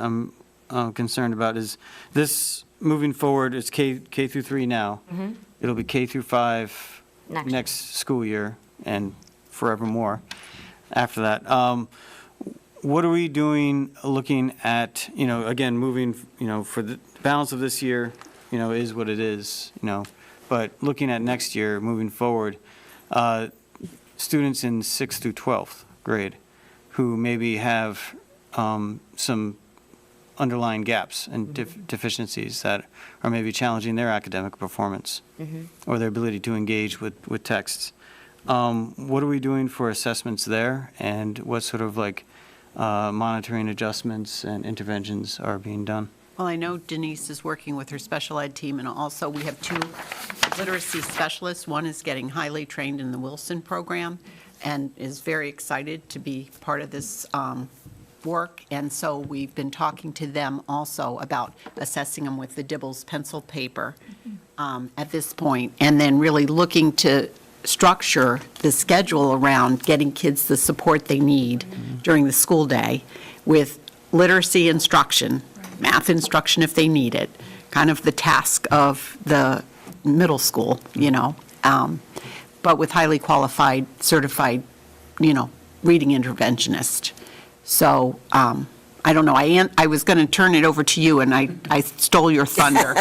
I'm concerned about is this, moving forward, it's K through 3 now. It'll be K through 5 Next. next school year and forevermore after that. What are we doing, looking at, again, moving, for the balance of this year, is what it is, but looking at next year, moving forward, students in 6th through 12th grade who maybe have some underlying gaps and deficiencies that are maybe challenging their academic performance or their ability to engage with texts. What are we doing for assessments there, and what sort of monitoring adjustments and interventions are being done? Well, I know Denise is working with her special ed team, and also we have 2 literacy specialists. One is getting highly trained in the Wilson program and is very excited to be part of this work. And so we've been talking to them also about assessing them with the Dibbles pencil paper at this point, and then really looking to structure the schedule around getting kids the support they need during the school day with literacy instruction, math instruction if they need it, kind of the task of the middle school, but with highly qualified, certified, reading interventionist. So, I don't know, I was going to turn it over to you, and I stole your thunder.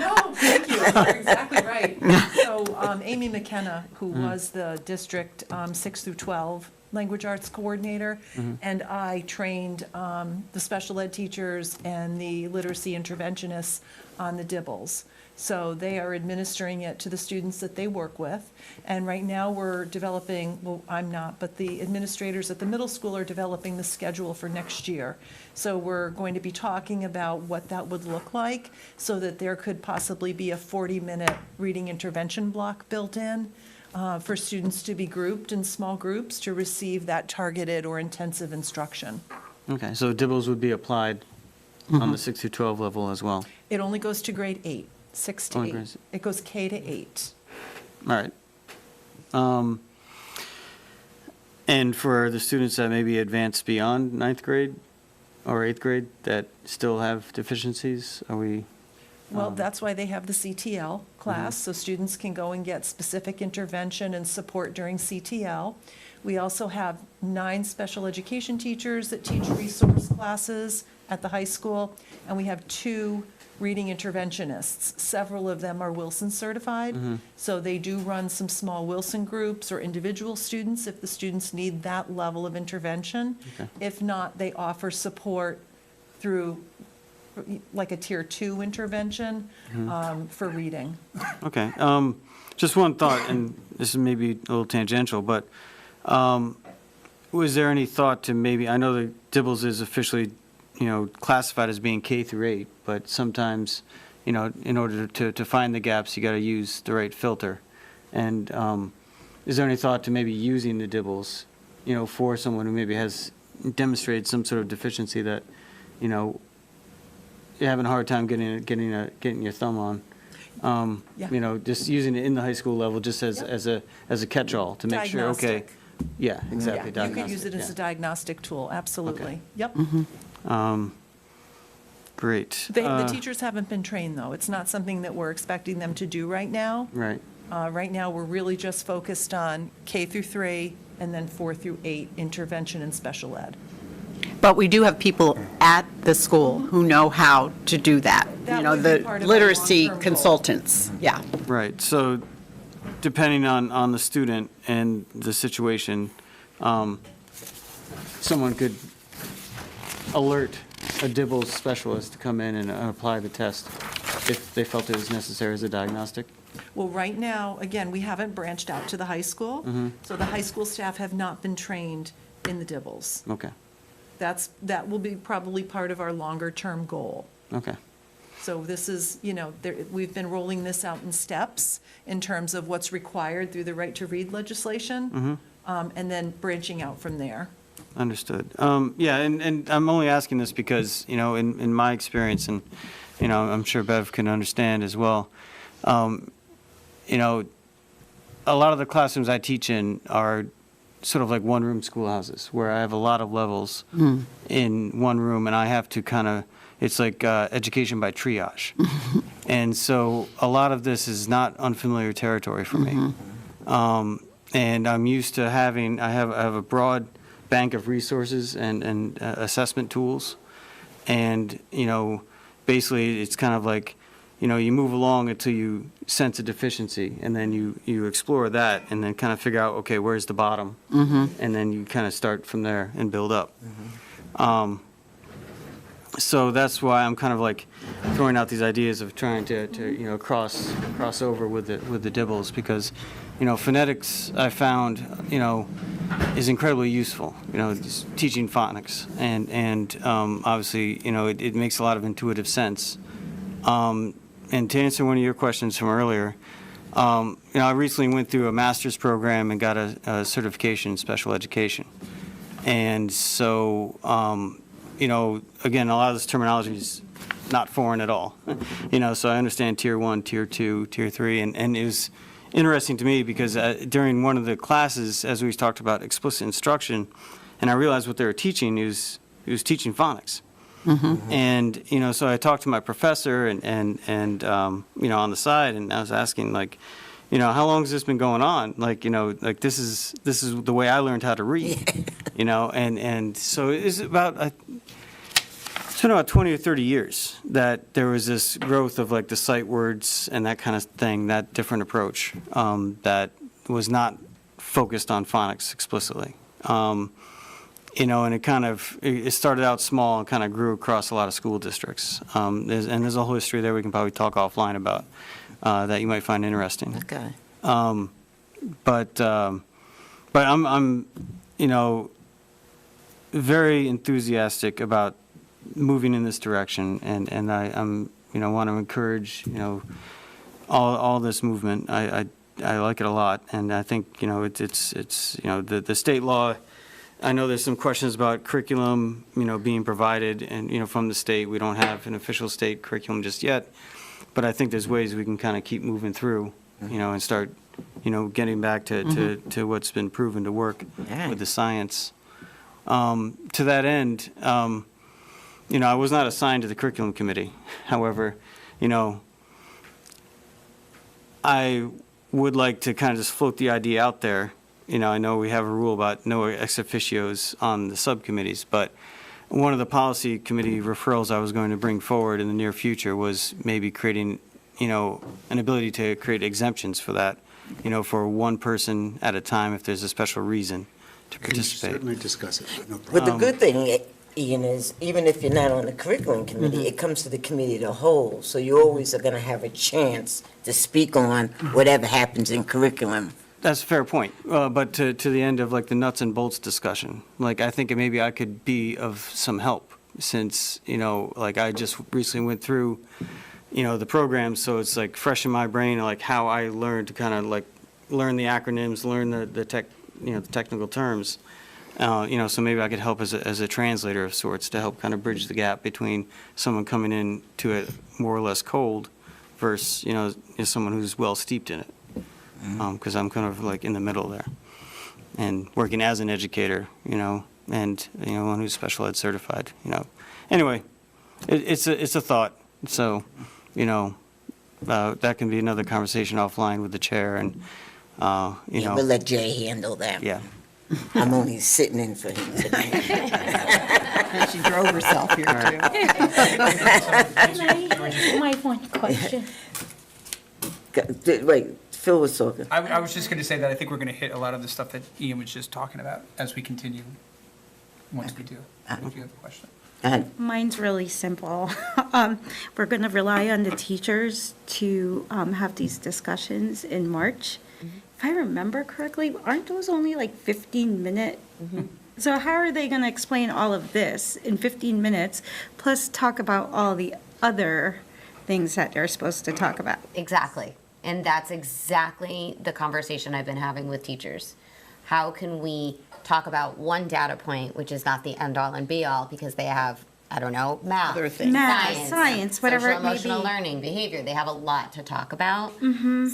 No, thank you. You're exactly right. So Amy McKenna, who was the district 6 through 12 language arts coordinator, and I trained the special ed teachers and the literacy interventionists on the Dibbles. So they are administering it to the students that they work with. And right now we're developing, well, I'm not, but the administrators at the middle school are developing the schedule for next year. So we're going to be talking about what that would look like so that there could possibly be a 40-minute reading intervention block built in for students to be grouped in small groups to receive that targeted or intensive instruction. Okay, so Dibbles would be applied on the 6 through 12 level as well? It only goes to grade 8, 6 to Only 8. grades- It goes K to 8. All right. And for the students that maybe advance beyond 9th grade or 8th grade that still have deficiencies, are we? Well, that's why they have the CTL class, so students can go and get specific intervention and support during CTL. We also have 9 special education teachers that teach resource classes at the high school, and we have 2 reading interventionists. Several of them are Wilson certified, so they do run some small Wilson groups or individual students if the students need that level of intervention. Okay. If not, they offer support through like a tier 2 intervention for reading. Okay, just one thought, and this is maybe a little tangential, but was there any thought to maybe, I know that Dibbles is officially, classified as being K through 8, but sometimes, in order to find the gaps, you got to use the right filter. And is there any thought to maybe using the Dibbles, for someone who maybe has demonstrated some sort of deficiency that, you're having a hard time getting your thumb on? Yeah. Just using it in the high school level, just as a catch-all to make sure, okay. Diagnostic. Yeah, exactly. You could use it as a diagnostic tool, absolutely. Yep. Great. The teachers haven't been trained, though. It's not something that we're expecting them to do right now. Right. Right now, we're really just focused on K through 3 and then 4 through 8 intervention and special ed. But we do have people at the school who know how to do that. That You know, would be the part of our literacy long-term goal. consultants, yeah. Right, so depending on the student and the situation, someone could alert a DIBELS specialist to come in and apply the test if they felt it was necessary as a diagnostic? Well, right now, again, we haven't branched out to the high school, so the high school staff have not been trained in the DIBELS. Okay, That will be probably part of our longer-term goal. okay. So this is, we've been rolling this out in steps in terms of what's required through the right to read legislation, and then branching out from there. Understood. Yeah, and I'm only asking this because, in my experience, and, I'm sure Bev can understand as well, a lot of the classrooms I teach in are sort of like one-room schoolhouses, where I have a lot of levels in one room, and I have to kind of, it's like education by triage. And so a lot of this is not unfamiliar territory for me. And I'm used to having, I have a broad bank of resources and assessment tools. And, basically it's kind of like, you move along until you sense a deficiency, and then you explore that, and then kind of figure out, okay, where's the bottom? And then you kind of start from there and build up. So that's why I'm kind of like throwing out these ideas of trying to cross over with the DIBELS, because, phonetics I found, is incredibly useful, just teaching phonics, and obviously, it makes a lot of intuitive sense. And to answer one of your questions from earlier, I recently went through a master's program and got a certification in special education. And so, again, a lot of this terminology is not foreign at all. So I understand Tier 1, Tier 2, Tier 3, and it was interesting to me because during one of the classes, as we talked about explicit instruction, and I realized what they were teaching, he was teaching phonics. And, so I talked to my professor and on the side, and I was asking, like, how long has this been going on? Like, this is the way I learned how to read, and so it's about, it's been about 20 or 30 years that there was this growth of like the sight words and that kind of thing, that different approach that was not focused on phonics explicitly. And it started out small and kind of grew across a lot of school districts. There's a whole history there we can probably talk offline about that you might find interesting. Okay. But I'm very enthusiastic about moving in this direction, and I'm want to encourage all this movement. I like it a lot, and I think it's the state law. I know there's some questions about curriculum, being provided, and, from the state. We don't have an official state curriculum just yet, but I think there's ways we can kind of keep moving through, and start, getting back to what's been proven to work with the science. To that end, I was not assigned to the curriculum committee. However, I would like to kind of just float the idea out there. I know we have a rule about no ex officios on the subcommittees, but one of the policy committee referrals I was going to bring forward in the near future was maybe creating, an ability to create exemptions for that, for one person at a time if there's a special reason to Can participate. certainly discuss it, no problem. But the good thing, Ian, is even if you're not on the curriculum committee, it comes to the committee of the whole, so you always are going to have a chance to speak on whatever happens in curriculum. That's a fair point, but to the end of like the nuts and bolts discussion, like I think maybe I could be of some help since, like I just recently went through, the program, so it's like fresh in my brain, like how I learned to kind of like learn the acronyms, learn the technical terms, so maybe I could help as a translator of sorts to help kind of bridge the gap between someone coming in to it more or less cold versus, someone who's well steeped in it. Because I'm kind of like in the middle there, and working as an educator, and one who's special ed certified, Anyway, it's a thought. So, that can be another conversation offline with the chair and, Yeah, we'll let Jay handle that. yeah. I'm only sitting in for him tonight. And she drove herself here, too. My one question. Wait, Phil was talking. I was just going to say that I think we're going to hit a lot of the stuff that Ian was just talking about as we continue, once we do, if you have a question. Mine's really simple. We're going to rely on the teachers to have these discussions in March. If I remember correctly, aren't those only like 15-minute? So how are they going to explain all of this in 15 minutes, plus talk about all the other things that they're supposed to talk about? Exactly. And that's exactly the conversation I've been having with teachers. How can we talk about one data point, which is not the end-all and be-all, because they have, I don't know, math, Other things. Math, science, whatever it may social be. emotional learning, behavior. They have a lot to talk about.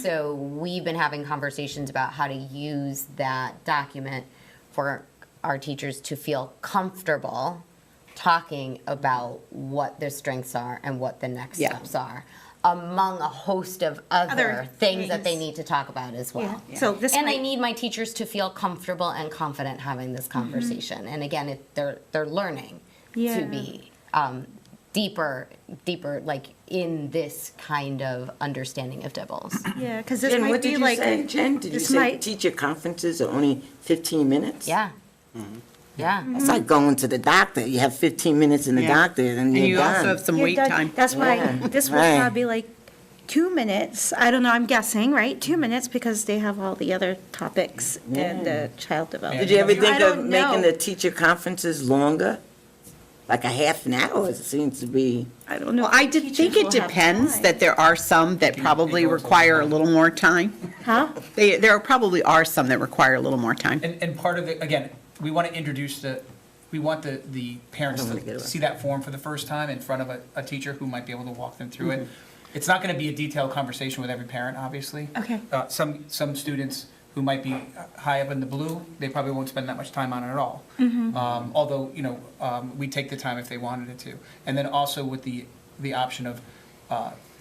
So we've been having conversations about how to use that document for our teachers to feel comfortable talking about what their strengths are and what the next Yeah. steps are, among a host of other Other things that they things. need to talk about as well. Yeah. So this And I might- need my teachers to feel comfortable and confident having this conversation. And again, they're learning Yeah. to be deeper, like in this kind of understanding of Dibbles. Yeah, because this Jen, might what be did you like. say, Jen? Did you this say might- teacher conferences are only 15 minutes? Yeah. Yeah. It's like going to the doctor. You have 15 minutes in the Yeah. doctor, and And you're you also done. have some You're wait done. time. That's why Yeah, this will right. probably like 2 minutes. I don't know, I'm guessing, right? 2 minutes because they have all the other topics and the child development. Did you ever I think of don't making know. the teacher conferences longer? Like a half an hour, it seems to be. I don't know. Well, if I the think teachers it will have depends, time. that there are some that probably require a little more time. Huh? There probably are some that require a little more time. And part of it, again, we want to introduce we want the parents I don't wanna get to away. see that form for the first time in front of a teacher who might be able to walk them through it. It's not going to be a detailed conversation with every parent, obviously. Okay. Some students who might be high up in the blue, they probably won't spend that much time on it at all. Although, we take the time if they wanted it to. And then also with the option of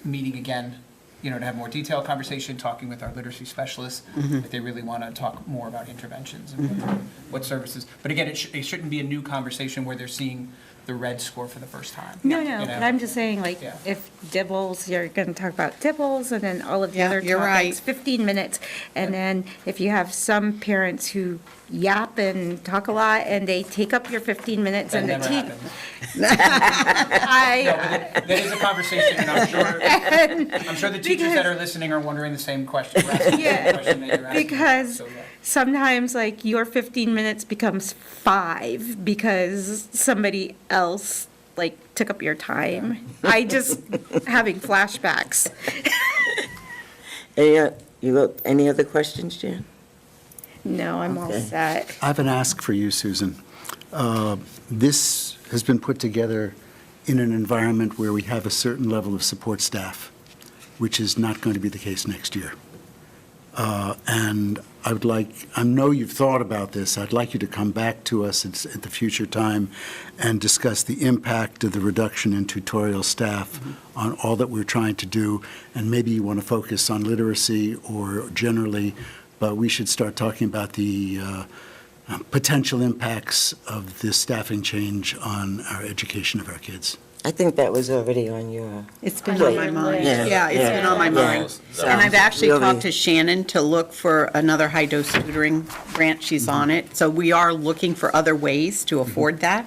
meeting again, to have more detailed conversation, talking with our literacy specialists, if they really want to talk more about interventions and what services. But again, it shouldn't be a new conversation where they're seeing the red score for the first time. No, you no, know? but I'm just saying, like, Yeah. if Dibbles, you're going to talk about Dibbles, and then all of the Yeah, other you're right. topics, 15 minutes. And then if you have some parents who yap and talk a lot, and they take up your 15 minutes, That and the never teacher. happens. I, That is a conversation, and I'm sure the teachers that are listening are wondering the same question. We're asking the Yeah, same question that you're asking. because So, yeah. sometimes, like, your 15 minutes becomes 5 because somebody else, like, took up your time. I just having flashbacks. Any other questions, Jen? No, I'm all Okay. set. I have an ask for you, Susan. This has been put together in an environment where we have a certain level of support staff, which is not going to be the case next year. And I know you've thought about this. I'd like you to come back to us at the future time and discuss the impact of the reduction in tutorial staff on all that we're trying to do. And maybe you want to focus on literacy or generally, but we should start talking about the potential impacts of this staffing change on our education of our kids. I think that was already on your. It's been on my mind. Yeah, Yeah, it's been on my yeah. mind. So, And I've actually really- talked to Shannon to look for another high-dose tutoring grant. She's on it. So we are looking for other ways to afford that.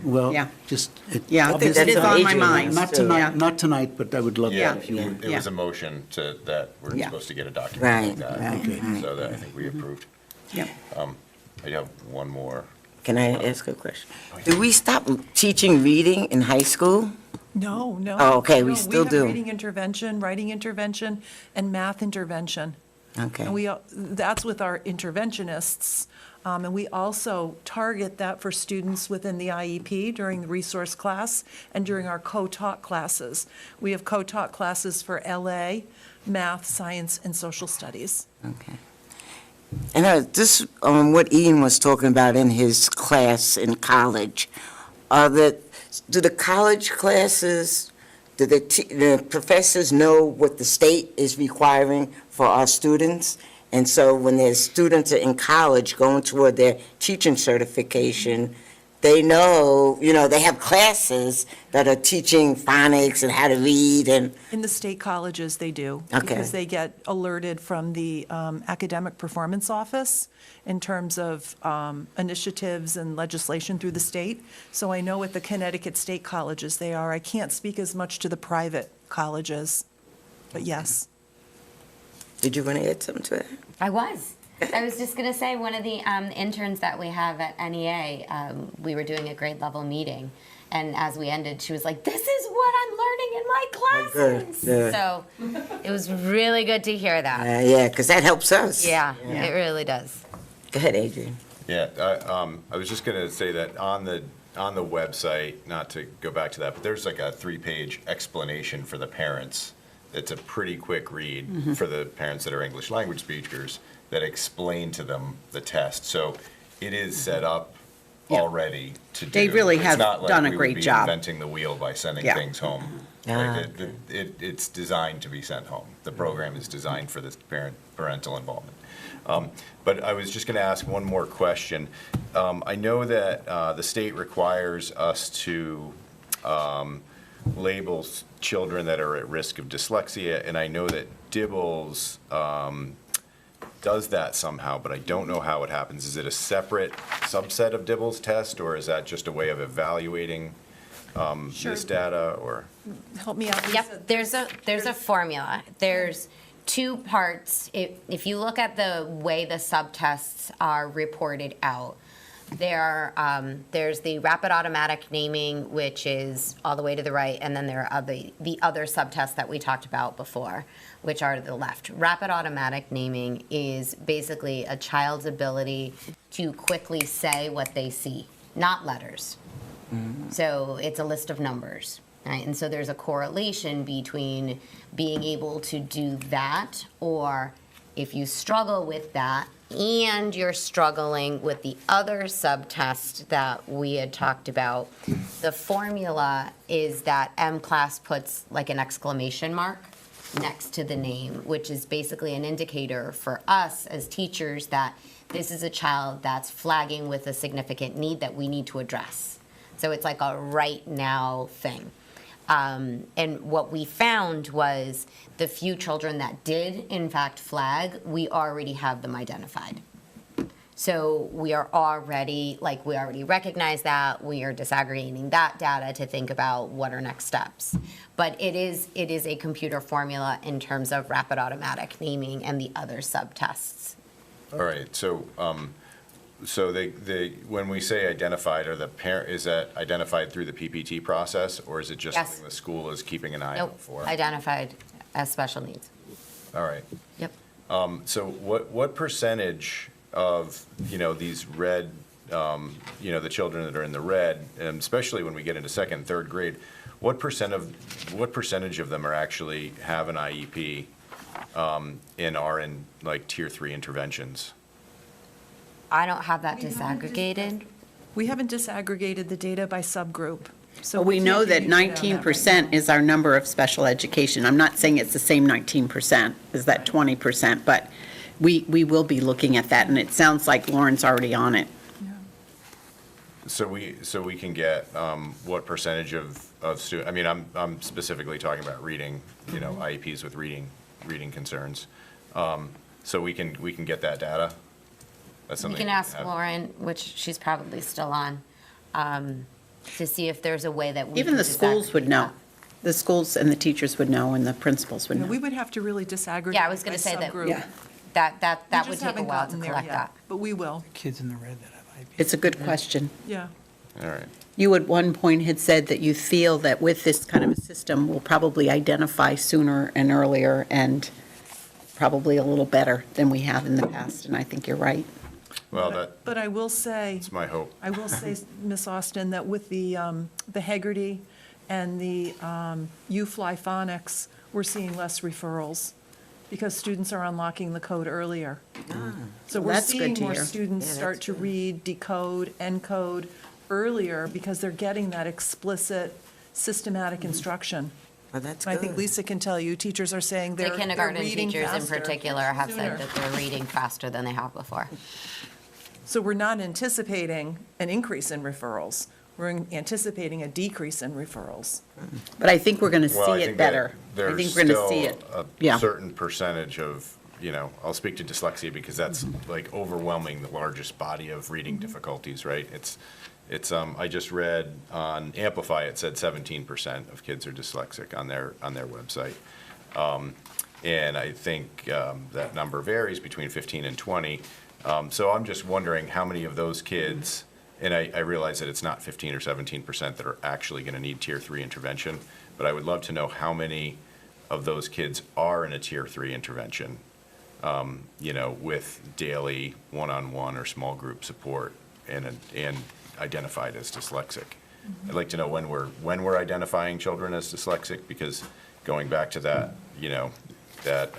Well, Yeah. just. Yeah, think it that's is on on my Adrian's mind. Not too. tonight, not tonight, but I would love Yeah. that if you would. It was a motion that we're Yeah. supposed to get a document Right, like that. right. So that I think we approved. Yeah. I have one more. Can I ask a question? Did we stop teaching reading in high school? No, no. Oh, okay, we no, still have do. reading intervention, writing intervention, and math intervention. Okay. And that's with our interventionists. And we also target that for students within the IEP during the resource class and during our co-taught classes. We have co-taught classes for LA, math, science, and social studies. Okay. And this, what Ian was talking about in his class in college, Do the college classes, do the professors know what the state is requiring for our students? And so when their students are in college going toward their teaching certification, they know, they have classes that are teaching phonics and how to read and, In the state colleges, they do. Okay. Because they get alerted from the Academic Performance Office in terms of initiatives and legislation through the state. So I know at the Connecticut State Colleges, they are. I can't speak as much to the private colleges, but yes. did you want to add something to that? I was just going to say, one of the interns that we have at NEA, we were doing a grade level meeting, and as we ended, she was like, "This is what I'm learning in my classes." good. So it was really good to hear that. Yeah, because that helps us. Yeah, it really does. Go ahead, Adrian. Yeah, I was just gonna say that on the website, not to go back to that, but there's like a 3-page explanation for the parents. It's a pretty quick read for the parents that are English language speakers that explain to them the test. So it is set up Yeah. already to do. They really It's have not like done a we would great be job. inventing the wheel by sending Yeah. things home. Like, it's designed to be sent home. The program is designed for this parental involvement. But I was just going to ask one more question. I know that the state requires us to label children that are at risk of dyslexia, and I know that Dibbles does that somehow, but I don't know how it happens. Is it a separate subset of Dibbles test, or is that just a way of evaluating Sure. this data, or? Help me out, Lisa. Yep, there's a formula. There's 2 parts. If you look at the way the subtests are reported out, there's the rapid automatic naming, which is all the way to the right, and then there are the other subtests that we talked about before, which are to the left. Rapid automatic naming is basically a child's ability to quickly say what they see, not letters. So it's a list of numbers, right? And so there's a correlation between being able to do that, or if you struggle with that and you're struggling with the other subtest that we had talked about, the formula is that M-Class puts like an exclamation mark next to the name, which is basically an indicator for us as teachers that this is a child that's flagging with a significant need that we need to address. So it's like a right now thing. And what we found was the few children that did in fact flag, we already have them identified. So we already recognize that, we are disaggregating that data to think about what are next steps. But it is a computer formula in terms of rapid automatic naming and the other subtests. All right, so, when we say identified, is that identified through the PPT process, or is it just Yes. something the school is keeping an eye Nope, out for? identified as special needs. All right. Yep. So what percentage of, these red, the children that are in the red, and especially when we get into 2nd and 3rd grade, what percentage of them are actually have an IEP, and are in like tier 3 interventions? I don't have that disaggregated. We haven't disaggregated the data by subgroup. So But we know can't that give you data on that right 19% is our number of special education. I'm not saying it's the same 19% as that 20%, but we will be looking at that, and it sounds like Lauren's already on it. So we can get, what percentage of student, I mean, I'm specifically talking about reading, IEPs with reading concerns. So we can get that data? That's We something can we ask have. Lauren, which she's probably still on, to see if there's a way that we Even can the schools would disaggregate know. that. The schools and the teachers would know, and the principals would now. know. We would have to really disaggregate Yeah, I was by gonna say that. subgroup. Yeah. That We would just take a haven't while to gotten there collect yet, that. but we will, Kids in the red that have IEP. It's a good question. yeah. All right. You at one point had said that you feel that with this kind of a system, we'll probably identify sooner and earlier and probably a little better than we have in the past, and I think you're right. Well, But I will say, that's my hope. Ms. Austin, that with the Haggerty and the U-Fly phonics, we're seeing less referrals because students are unlocking the code earlier. So Well, we're that's good seeing to more hear. students Yeah, start that's to good. read, decode, encode earlier because they're getting that explicit, systematic instruction. Well, that's I think good. Lisa can tell you, teachers are saying The they're kindergarten reading teachers in faster, particular have sooner. said that they're reading faster than they have before. So we're not anticipating an increase in referrals. We're anticipating a decrease in referrals. But I think we're going to Well, I see think it that better. I there's think we're going to see it. still Yeah. a certain percentage of, I'll speak to dyslexia because that's like overwhelming the largest body of reading difficulties, right? I just read on Amplify, it said 17% of kids are dyslexic on their website. And I think that number varies between 15 and 20. So I'm just wondering how many of those kids, and I realize that it's not 15 or 17% that are actually going to need Tier 3 intervention, but I would love to know how many of those kids are in a Tier 3 intervention, with daily one-on-one or small group support and identified as dyslexic. I'd like to know when we're identifying children as dyslexic, because going back to that, that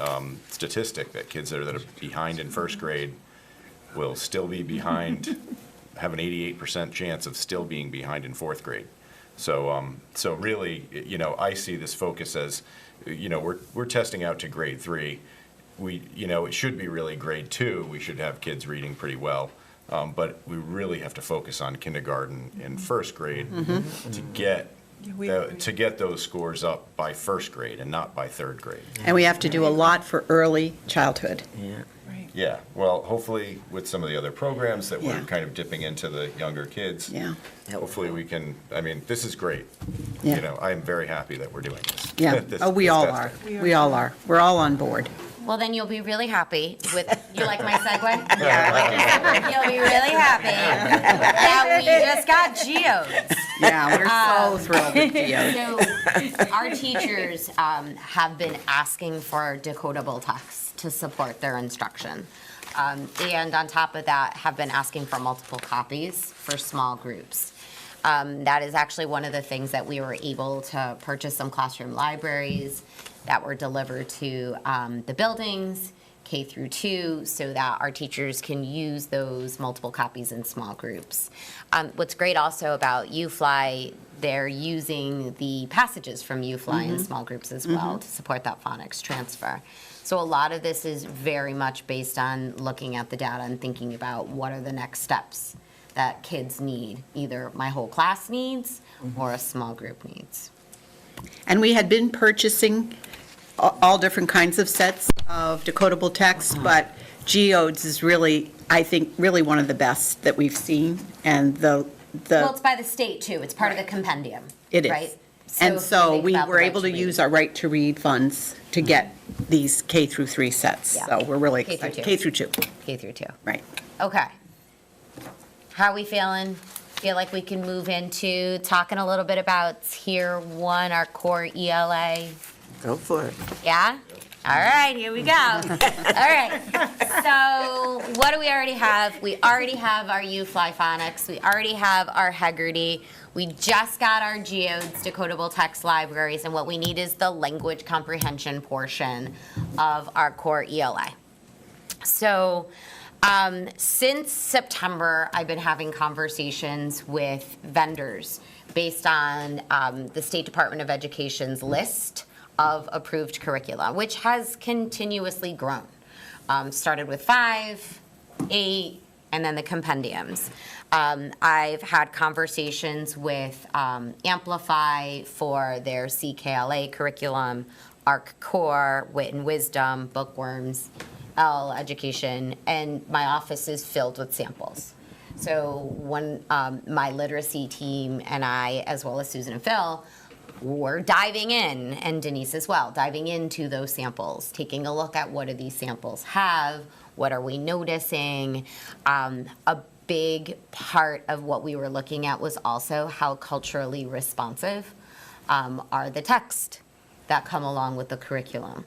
statistic that kids that are behind in first grade will still be behind, have an 88% chance of still being behind in fourth grade. So really, I see this focus as, we're testing out to grade 3. It should be really grade 2. We should have kids reading pretty well. But we really have to focus on kindergarten and first grade to get those scores up by first grade and not by third grade. And we have to do a lot for early childhood. Yeah. Yeah, well, hopefully with some of the other programs that we're Yeah. kind of dipping into the younger kids. Yeah. Hopefully we can, this is great. Yeah. I am very happy that we're doing this. Yeah. This- Oh, we this all test are. day. We all are. We're all on board. Well, then you'll be really happy with, you like my segue? Yeah, I like your segue. You'll be really happy that we just got geodes. Yeah, we're so thrilled with Geo. So our teachers have been asking for decodable text to support their instruction. And on top of that, have been asking for multiple copies for small groups. That is actually one of the things that we were able to purchase some classroom libraries that were delivered to the buildings, K through 2, so that our teachers can use those multiple copies in small groups. What's great also about UFly, they're using the passages from UFly in small groups as well to support that phonics transfer. So a lot of this is very much based on looking at the data and thinking about what are the next steps that kids need, either my whole class needs or a small group needs. And we had been purchasing all different kinds of sets of decodable text, but Geodes is really, I think, really one of the best that we've seen. And Well, it's by the state too. It's part of the compendium, it is. right? And if you so think we about the were right able to read. use our right to read funds to get these K through 3 sets. Yeah. So we're really K through excited. 2. K through 2, K through 2. right. Okay. How are we feeling? Feel like we can move into talking a little bit about Tier 1, our core ELA? Go for it. Yeah? All right, here we go. All right. So what do we already have? We already have our UFly phonics. We already have our Heggerty. We just got our Geodes decodable text libraries, and what we need is the language comprehension portion of our core ELA. So since September, I've been having conversations with vendors based on the State Department of Education's list of approved curricula, which has continuously grown. Started with 5, 8, and then the compendiums. I've had conversations with Amplify for their CKLA curriculum, ARC Core, Wit and Wisdom, Bookworms, L Education, and my office is filled with samples. So when my literacy team and I, as well as Susan and Phil, we're diving in, and Denise as well, diving into those samples, taking a look at what do these samples have, what are we noticing. A big part of what we were looking at was also how culturally responsive are the texts that come along with the curriculum.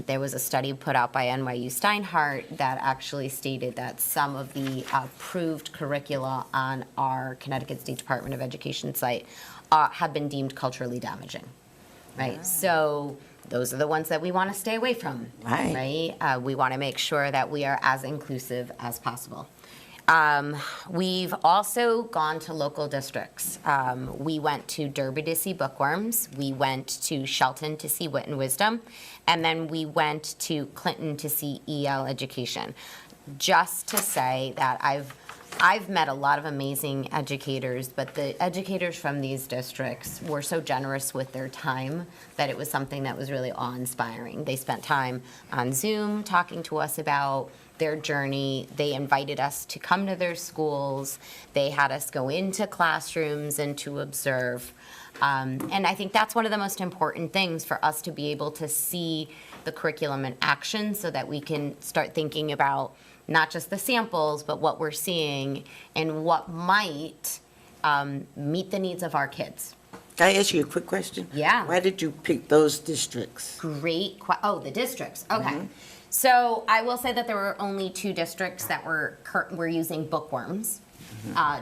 There was a study put out by NYU Steinhardt that actually stated that some of the approved curricula on our Connecticut State Department of Education site have been deemed culturally damaging, right? So those are the ones that we want to stay away from, Right. right? We want to make sure that we are as inclusive as possible. We've also gone to local districts. We went to Derby to see Bookworms, we went to Shelton to see Wit and Wisdom, and then we went to Clinton to see EL Education. Just to say that I've met a lot of amazing educators, but the educators from these districts were so generous with their time that it was something that was really awe-inspiring. They spent time on Zoom talking to us about their journey. They invited us to come to their schools. They had us go into classrooms and to observe. And I think that's one of the most important things for us to be able to see the curriculum in action so that we can start thinking about not just the samples, but what we're seeing and what might meet the needs of our kids. Can I ask you a quick question? Yeah. Why did you pick those districts? Oh, the districts, okay. So I will say that there were only 2 districts that were using Bookworms,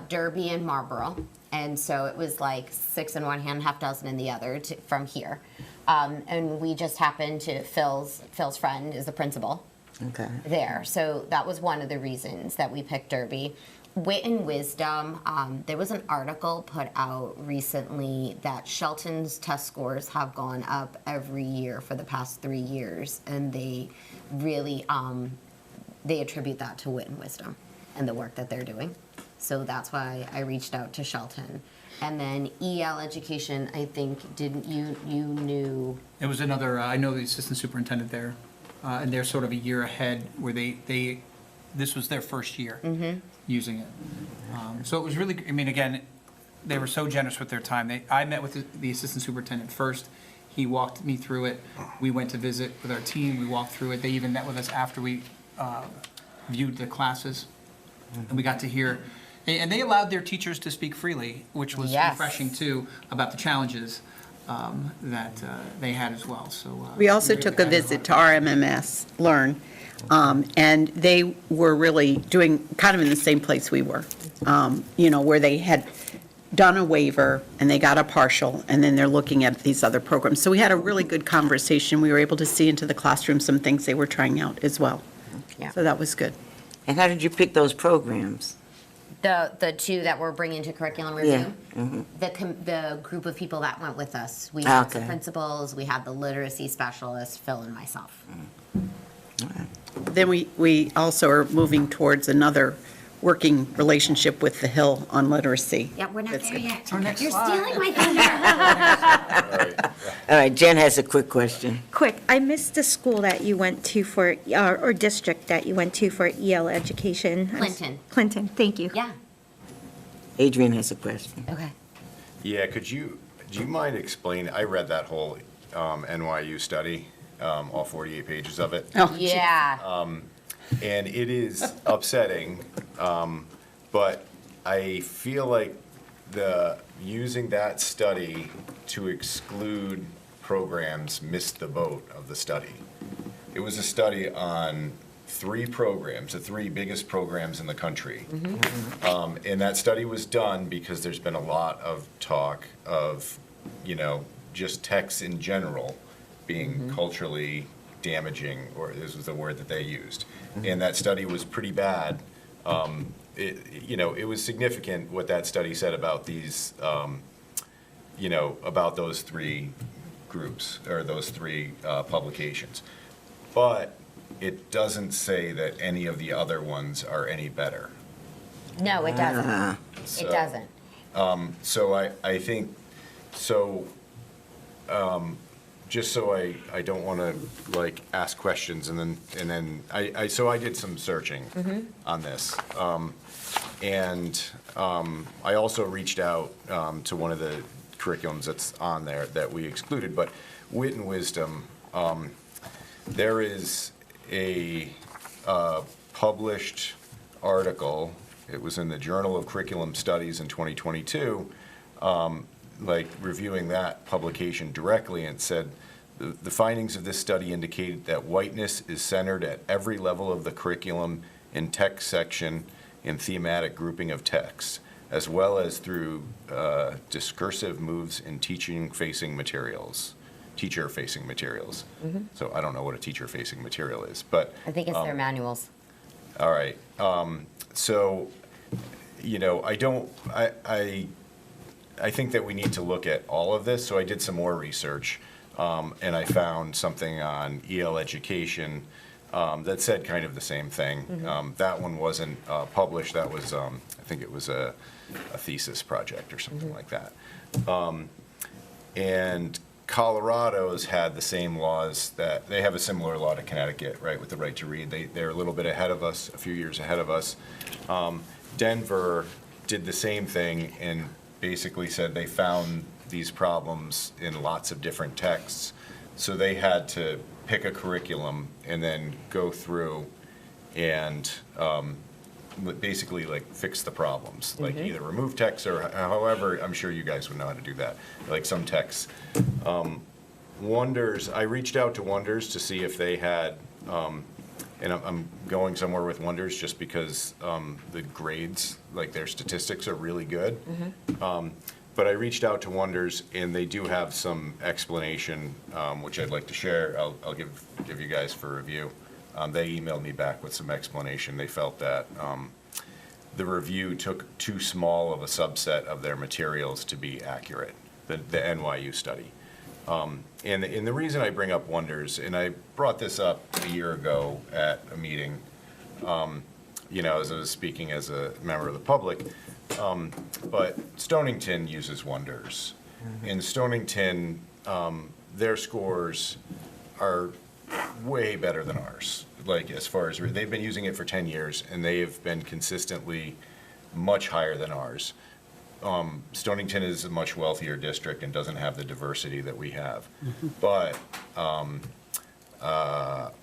Derby and Marlborough. And so it was like 6 in one hand, half dozen in the other from here. And we just happened to, Phil's friend is the principal Okay. there. So that was one of the reasons that we picked Derby. Wit and Wisdom, there was an article put out recently that Shelton's test scores have gone up every year for the past 3 years, and they really, they attribute that to Wit and Wisdom and the work that they're doing. So that's why I reached out to Shelton. And then EL Education, I think, didn't you knew? It was another, I know the assistant superintendent there, and they're sort of a year ahead where this was their first year using it. So it was really, I mean, again, they were so generous with their time. I met with the assistant superintendent first. He walked me through it. We went to visit with our team. We walked through it. They even met with us after we viewed the classes. And we got to hear, and they allowed their teachers to speak freely, which was Yes. refreshing too, about the challenges that they had as well. So We also took a visit to RMMS Learn, and they were really doing kind of in the same place we were, where they had done a waiver and they got a partial, and then they're looking at these other programs. So we had a really good conversation. We were able to see into the classroom some things they were trying out as well. Yeah. So that was good. And how did you pick those programs? The 2 that we're bringing to curriculum review, the group of people that went with us. We had the Okay. principals, we had the literacy specialist, Phil and myself. Then we also are moving towards another working relationship with the Hill on literacy. Yeah, we're not That's there good. yet. You're stealing my thunder. All right, Jen has a quick question. Quick, I missed the school that you went to for, or district that you went to for EL education. Clinton. Clinton, thank you. Yeah, Adrian has a question. okay. Yeah, do you mind explaining, I read that whole NYU study, all 48 pages of it. Oh, Yeah. And it is upsetting, but I feel like using that study to exclude programs missed the boat of the study. It was a study on 3 programs, the 3 biggest programs in the country. And that study was done because there's been a lot of talk of, just texts in general being culturally damaging, or this was the word that they used. And that study was pretty bad. It was significant what that study said about these, about those 3 groups, or those 3 publications. But it doesn't say that any of the other ones are any better. No, it doesn't. It So- doesn't. So I think, just so I don't want to ask questions and then so I did some searching on this. And I also reached out to one of the curriculums that's on there that we excluded, but Wit and Wisdom, there is a published article, it was in the Journal of Curriculum Studies in 2022, reviewing that publication directly, and it said, the findings of this study indicated that whiteness is centered at every level of the curriculum in text section and thematic grouping of texts, as well as through discursive moves in teacher-facing materials. So I don't know what a teacher-facing material is, but. I think it's their manuals. All right. So, you know, I think that we need to look at all of this, so I did some more research, and I found something on EL education that said kind of the same thing. That one wasn't published, that was, I think it was a thesis project or something like that. And Colorado's had the same laws that, they have a similar law to Connecticut, right, with the right to read. They're a little bit ahead of us, a few years ahead of us. Denver did the same thing and basically said they found these problems in lots of different texts. So they had to pick a curriculum and then go through and basically like fix the problems. Like either remove texts or however, I'm sure you guys would know how to do that, like some texts. Wonders, I reached out to Wonders to see if they had, and I'm going somewhere with Wonders just because the grades, like their statistics are really good. But I reached out to Wonders, and they do have some explanation, which I'd like to share. I'll give you guys for review. They emailed me back with some explanation. They felt that the review took too small of a subset of their materials to be accurate, the NYU study. And the reason I bring up Wonders, and I brought this up a year ago at a meeting, you know, as I was speaking as a member of the public, but Stonington uses Wonders. In Stonington, their scores are way better than ours. Like as far as, they've been using it for 10 years and they have been consistently much higher than ours. Stonington is a much wealthier district and doesn't have the diversity that we have. But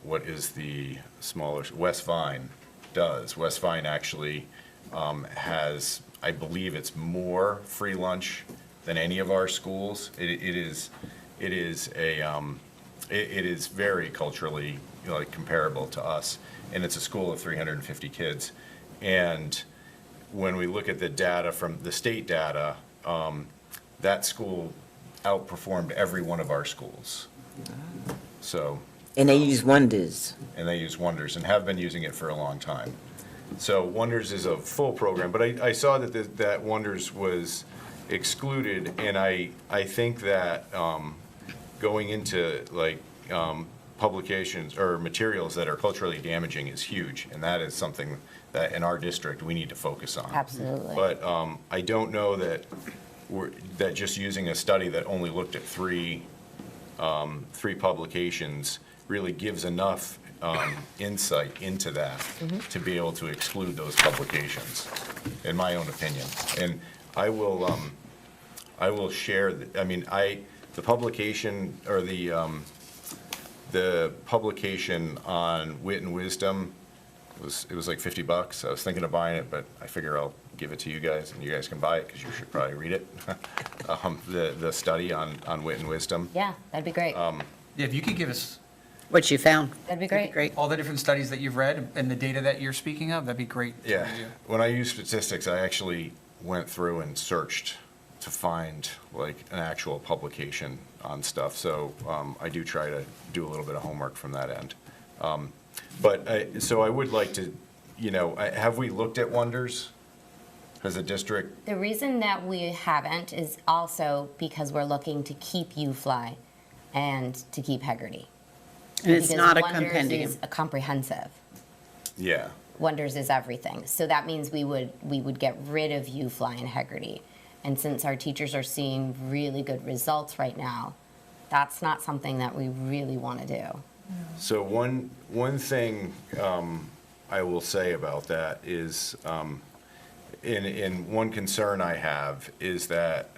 what is the smaller, West Vine does. West Vine actually has, I believe it's more free lunch than any of our schools. It is very culturally, you know, like comparable to us, and it's a school of 350 kids. And when we look at the data from the state data, that school outperformed every one of our schools. So. And they use Wonders. And they use Wonders and have been using it for a long time. So Wonders is a full program, but I saw that that Wonders was excluded, and I think that going into like publications or materials that are culturally damaging is huge, and that is something that in our district we need to focus on. Absolutely. But I don't know that that just using a study that only looked at three publications really gives enough insight into that to be able to exclude those publications, in my own opinion. And I will share. The publication or the publication on Wit and Wisdom was like $50. I was thinking of buying it, but I figure I'll give it to you guys, and you guys can buy it because you should probably read it. The study on Wit and Wisdom. Yeah, that'd be great. Yeah, if you could give us What you found. That'd be great. all the different studies that you've read and the data that you're speaking of, that'd be great. to Yeah, review. when I use statistics, I actually went through and searched to find like an actual publication on stuff. So I do try to do a little bit of homework from that end. So I would like to, you know, have we looked at Wonders as a district? The reason that we haven't is also because we're looking to keep UFly and to keep Hegarty. And it's Because not a Wonders compendium. is a comprehensive. Yeah. Wonders is everything. So that means we would get rid of UFly and Hegarty. And since our teachers are seeing really good results right now, that's not something that we really want to do. So one thing I will say about that is, in one concern I have is that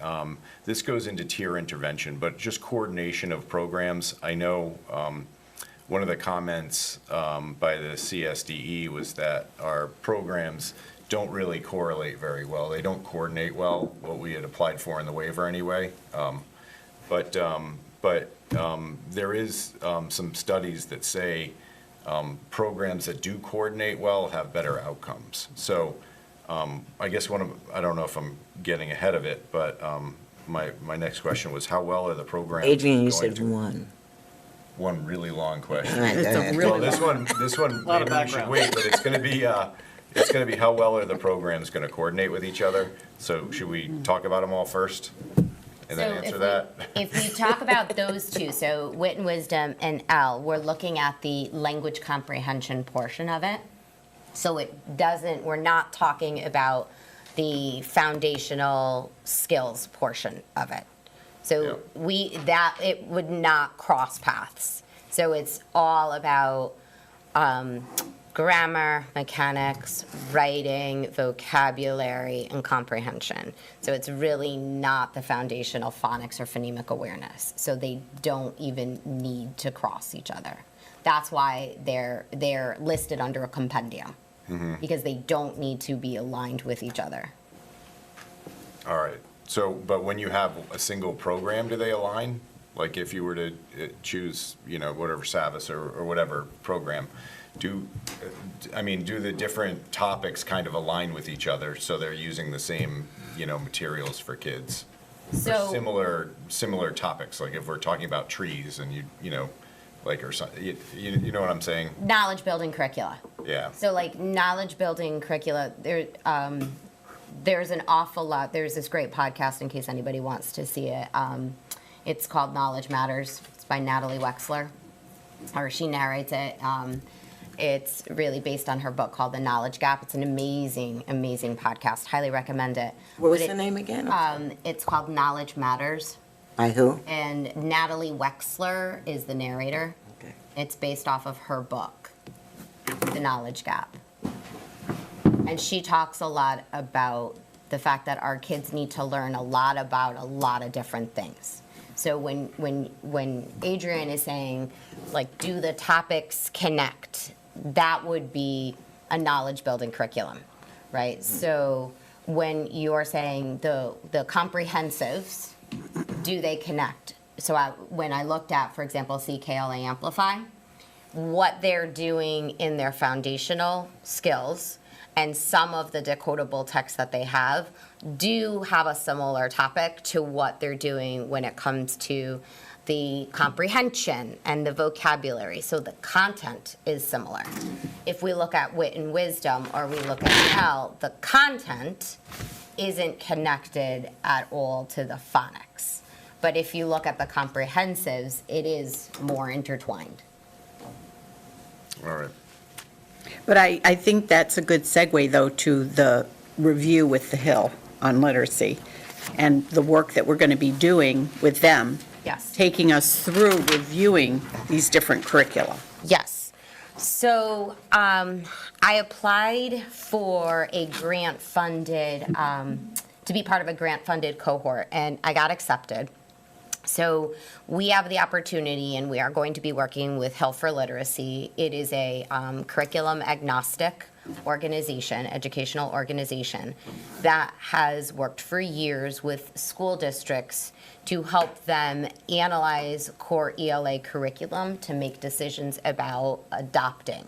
this goes into tier intervention, but just coordination of programs. I know one of the comments by the CSDE was that our programs don't really correlate very well. They don't coordinate well, what we had applied for in the waiver anyway. But there is some studies that say programs that do coordinate well have better outcomes. So I guess I don't know if I'm getting ahead of it, but my next question was, how well are the programs Adrian, you going said to- one. One really long question. All right, go It's a ahead. really Well, this one, Lot of maybe we should background. wait, but it's gonna be, It's going to be how well are the programs going to coordinate with each other? So should we talk about them all first and then So answer if that? If we talk about those two, so Wit and Wisdom and L, we're looking at the language comprehension portion of it. So we're not talking about the foundational skills portion of it. So it would not cross paths. So it's all about grammar, mechanics, writing, vocabulary, and comprehension. So it's really not the foundational phonics or phonemic awareness. So they don't even need to cross each other. That's why they're listed under a compendium, because they don't need to be aligned with each other. All right. So, but when you have a single program, do they align? Like if you were to choose, whatever Savvis or whatever program, do the different topics kind of align with each other so they're using the same, materials for kids? So Similar topics, like if we're talking about trees and or something, you know what I'm saying? knowledge building curricula. Yeah. So like knowledge building curricula, there's an awful lot. There's this great podcast in case anybody wants to see it. It's called Knowledge Matters. It's by Natalie Wexler, or she narrates it. It's really based on her book called The Knowledge Gap. It's an amazing, amazing podcast. Highly recommend it. What was But the name again? It's called Knowledge Matters. By who? And Natalie Wexler is the narrator. Okay. It's based off of her book, The Knowledge Gap. And she talks a lot about the fact that our kids need to learn a lot about a lot of different things. So when Adrian is saying, like, do the topics connect, that would be a knowledge building curriculum, right? So when you're saying the comprehensives, do they connect? So when I looked at, for example, CKLA Amplify, what they're doing in their foundational skills and some of the decodable texts that they have do have a similar topic to what they're doing when it comes to the comprehension and the vocabulary. So the content is similar. If we look at Wit and Wisdom or we look at L, the content isn't connected at all to the phonics. But if you look at the comprehensives, it is more intertwined. All right. But I think that's a good segue, though, to the review with the Hill on literacy and the work that we're going to be doing with them. Yes. Taking us through reviewing these different curricula. Yes. So I applied for a grant-funded, to be part of a grant-funded cohort, and I got accepted. So we have the opportunity, and we are going to be working with Hill for Literacy. It is a curriculum agnostic organization, educational organization, that has worked for years with school districts to help them analyze core ELA curriculum to make decisions about adopting,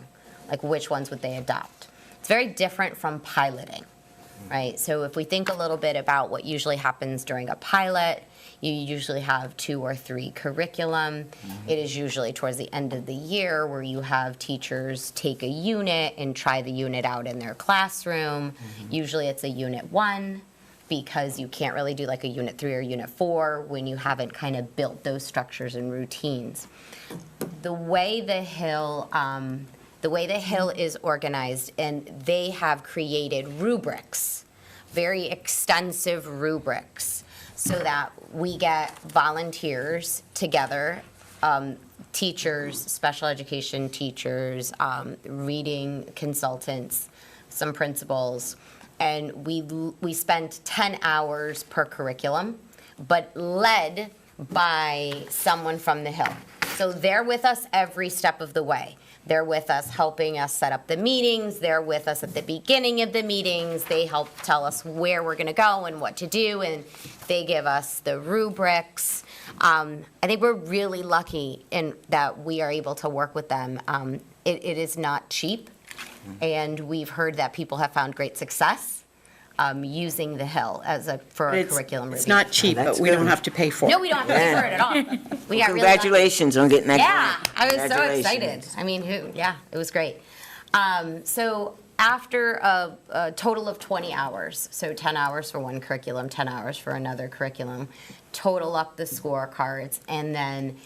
like which ones would they adopt. It's very different from piloting, right? So if we think a little bit about what usually happens during a pilot, you usually have 2 or 3 curriculum. It is usually towards the end of the year where you have teachers take a unit and try the unit out in their classroom. Usually it's a unit 1 because you can't really do like a unit 3 or unit 4 when you haven't kind of built those structures and routines. The way the Hill is organized, and they have created rubrics, very extensive rubrics, so that we get volunteers together, teachers, special education teachers, reading consultants, some principals, and we spend 10 hours per curriculum, but led by someone from the Hill. So they're with us every step of the way. They're with us helping us set up the meetings. They're with us at the beginning of the meetings. They help tell us where we're going to go and what to do, and they give us the rubrics. I think we're really lucky in that we are able to work with them. It is not cheap, and we've heard that people have found great success using the Hill for a curriculum review. It's not cheap, but we don't have to pay for it. No, we don't have to pay for it at all. We got really lucky. Congratulations on getting that Yeah, grant. I was so Congratulations. excited. I mean, it was great. So After a total of 20 hours, so 10 hours for one curriculum, 10 hours for another curriculum, total up the scorecards, and then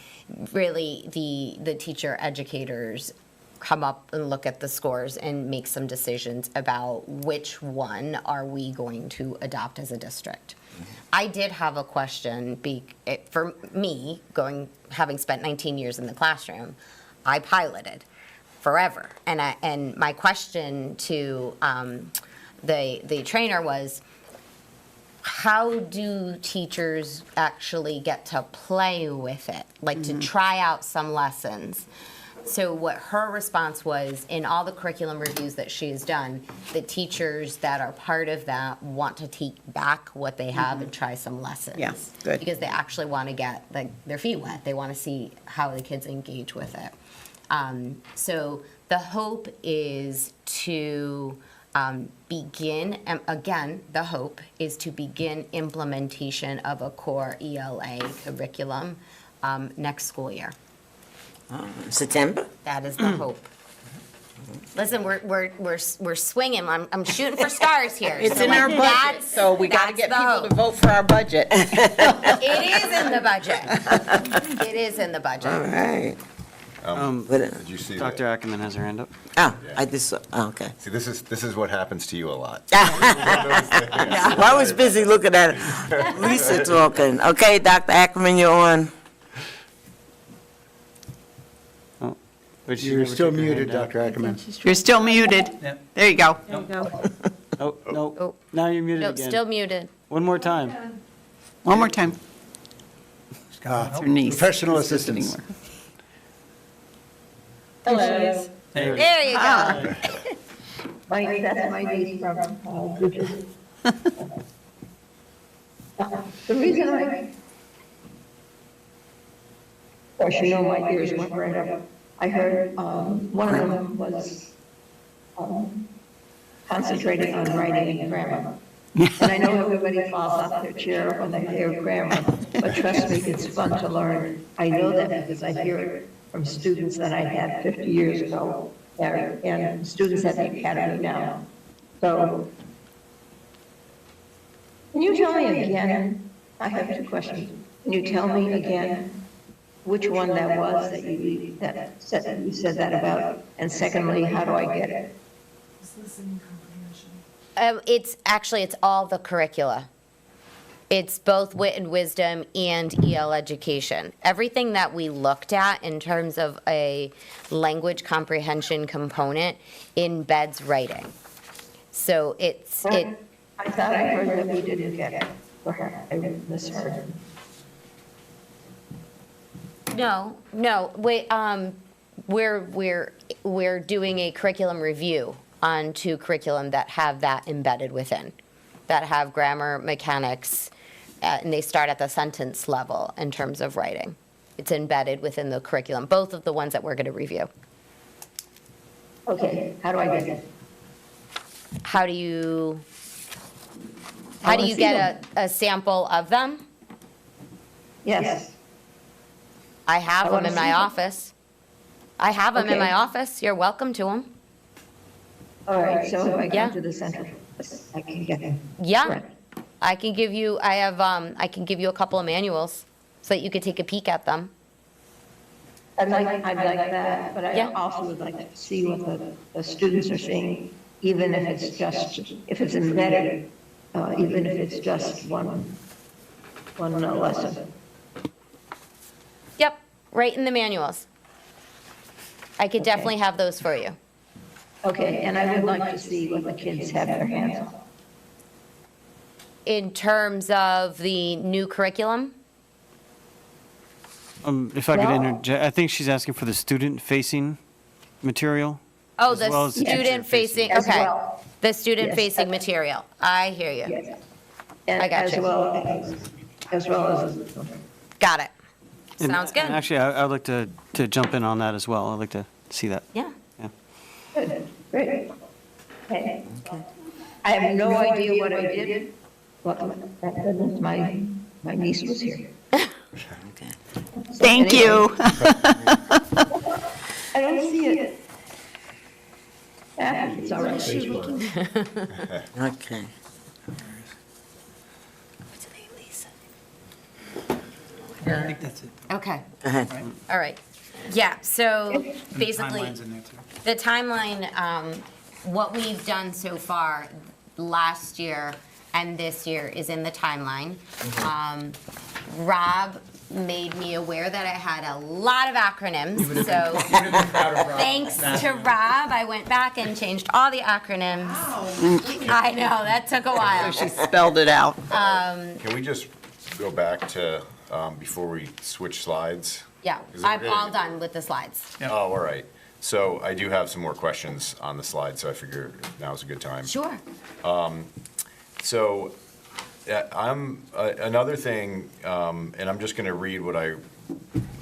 really the teacher educators come up and look at the scores and make some decisions about which one are we going to adopt as a district. I did have a question, for me, having spent 19 years in the classroom, I piloted forever. And my question to the trainer was, how do teachers actually get to play with it, like to try out some lessons? So what her response was, in all the curriculum reviews that she has done, the teachers that are part of that want to take back what they have and try some lessons. Yeah, good. Because they actually want to get their feet wet. They want to see how the kids engage with it. So the hope is to begin, again, the hope is to begin implementation of a core ELA curriculum next school year. September? That is the hope. Listen, we're swinging. I'm shooting for stars here. It's So, in our like, budget, that's- so we got to that's get the people hope. to vote for our budget. It is in the budget. It is in the budget. All right. Did you see Dr. that? Ackerman has her hand up. Oh, I just, okay. See, this is what happens to you a lot. Well, I was busy looking at Lisa talking. Okay, Dr. Ackerman, you're on. But she You're never still took her hand muted, down. Dr. Ackerman. You're still muted. Yep. There you go. Oh, no, Oh. now you're muted Nope, again. still muted. One more time. One more time. Ah, Her niece. Professional is listening assistance. more. Hello, There you go. that's my niece from Bridget. The reason of course, you know my ears went right up. I heard one of them was concentrating on writing and grammar. And I know everybody falls off their chair when they hear grammar, but trust me, it's fun to learn. I know that because I hear it from students that I had 50 years ago, and students at the academy now. So, can you tell me again, I have two questions. Can you tell me again which one that was that you said that about? And secondly, how do I get it? It's all the curricula. It's both wit and wisdom and EL education. Everything that we looked at in terms of a language comprehension component embeds writing. So I thought I heard that we didn't get it. Perhaps I misheard. No, we're doing a curriculum review on 2 curriculum that have that embedded within, that have grammar, mechanics, and they start at the sentence level in terms of writing. It's embedded within the curriculum, both of the ones that we're going to review. Okay, how do I get it? How do you wanna see get a sample of them? Yes. I have I them wanna in see my them. office. I have them in Okay. my office. You're welcome to them. All right, so if I Yeah. come to the center, I can get them. Yeah. Correct. I can give you a couple of manuals so that you could take a peek at them. I'd like that, but I Yeah. also would like to see what the students are seeing, even if it's embedded, even if it's just one lesson. Yep, right in the manuals. I could Okay. definitely have those for you. Okay, and I would like to see what the kids have their hands on. In terms of the new curriculum, If I could No. interject, I think she's asking for the student-facing material. oh, As well the as the student-facing, As okay. well. The student-facing Yes. material. I hear you. Yes. And I got you. As well as, Got it. And- Sounds good. and Actually, I'd like to jump in on that as well. I'd like to see that. Yeah. Yeah. good, great. Okay. I have no idea what I did, but thank goodness my niece was here. Thank you. I don't see it. Yeah, It's all right. Okay. I think that's it. Okay, Go ahead. all right. Yeah, so And the basically, timeline's in there too. the timeline, what we've done so far last year and this year is in the timeline. Rob made me aware that I had a lot of acronyms, so thanks to Rob, I went back and changed all the acronyms. I know, that took a while. She spelled it out. Can we just go back to, before we switch slides? Yeah, Is it I'm really- all done with the slides. Yep. Oh, all right. So I do have some more questions on the slide, so I figure now's a good time. Sure. So, another thing, and I'm just gonna read what I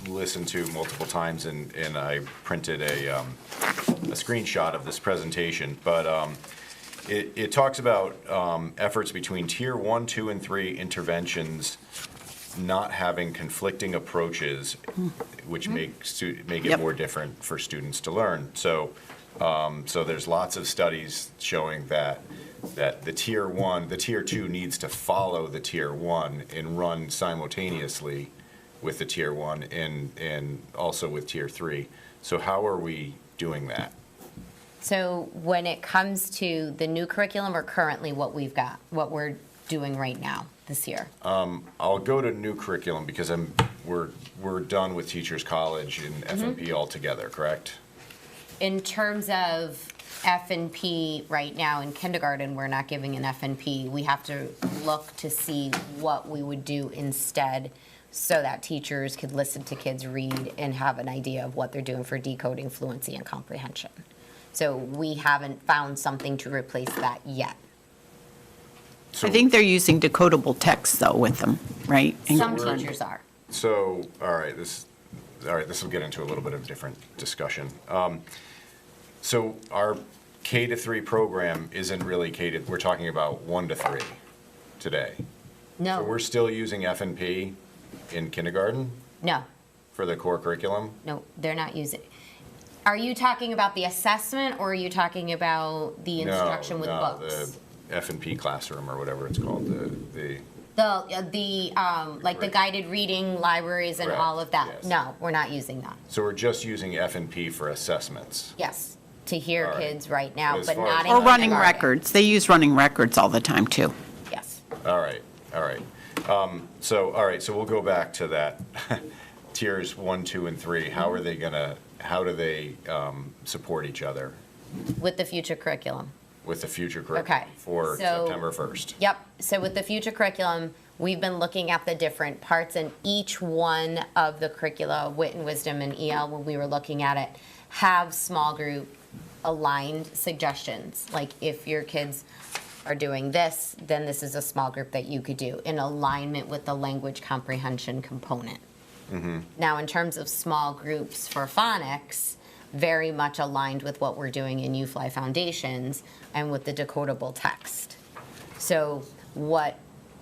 listened to multiple times, and I printed a screenshot of this presentation, but it talks about efforts between Tier 1, 2, and 3 interventions not having conflicting approaches, which make it Yep. more different for students to learn. So there's lots of studies showing that the Tier 1, the Tier 2 needs to follow the Tier 1 and run simultaneously with the Tier 1 and also with Tier 3. So how are we doing that? So when it comes to the new curriculum or currently what what we're doing right now this year? I'll go to new curriculum because we're done with Teachers College and FMP altogether, correct? In terms of F&P right now in kindergarten, we're not giving an F&P. We have to look to see what we would do instead so that teachers could listen to kids read and have an idea of what they're doing for decoding, fluency, and comprehension. So we haven't found something to replace that yet. So- I think they're using decodable text, though, with them, right? And- Some teachers are. So, all right, this will get into a little bit of a different discussion. So our K to 3 program isn't really we're talking about 1 to 3 today. So we're No, still using F&P in kindergarten no, for the core curriculum? no, they're not using. Are you talking about the assessment or are you talking about the instruction with No, books? the F&P classroom or whatever it's called, the, Like the guided reading libraries and Correct, all of that? yes. No, we're not using that. so we're just using F&P for assessments. Yes, to hear All right. kids right now, But as but far not as- in Or running kindergarten. records. They use running records all the time, too. Yes. All right. So we'll go back to that. Tiers 1, 2, and 3, how do they support each other With the future curriculum. with the future curriculum Okay, for so- September 1st? Yep, so with the future curriculum, we've been looking at the different parts and each one of the curricula, Wit and Wisdom and EL, when we were looking at it, have small group aligned suggestions. Like if your kids are doing this, then this is a small group that you could do in alignment with the language comprehension component. Now, in terms of small groups for phonics, very much aligned with what we're doing in UFly Foundations and with the decodable text. So what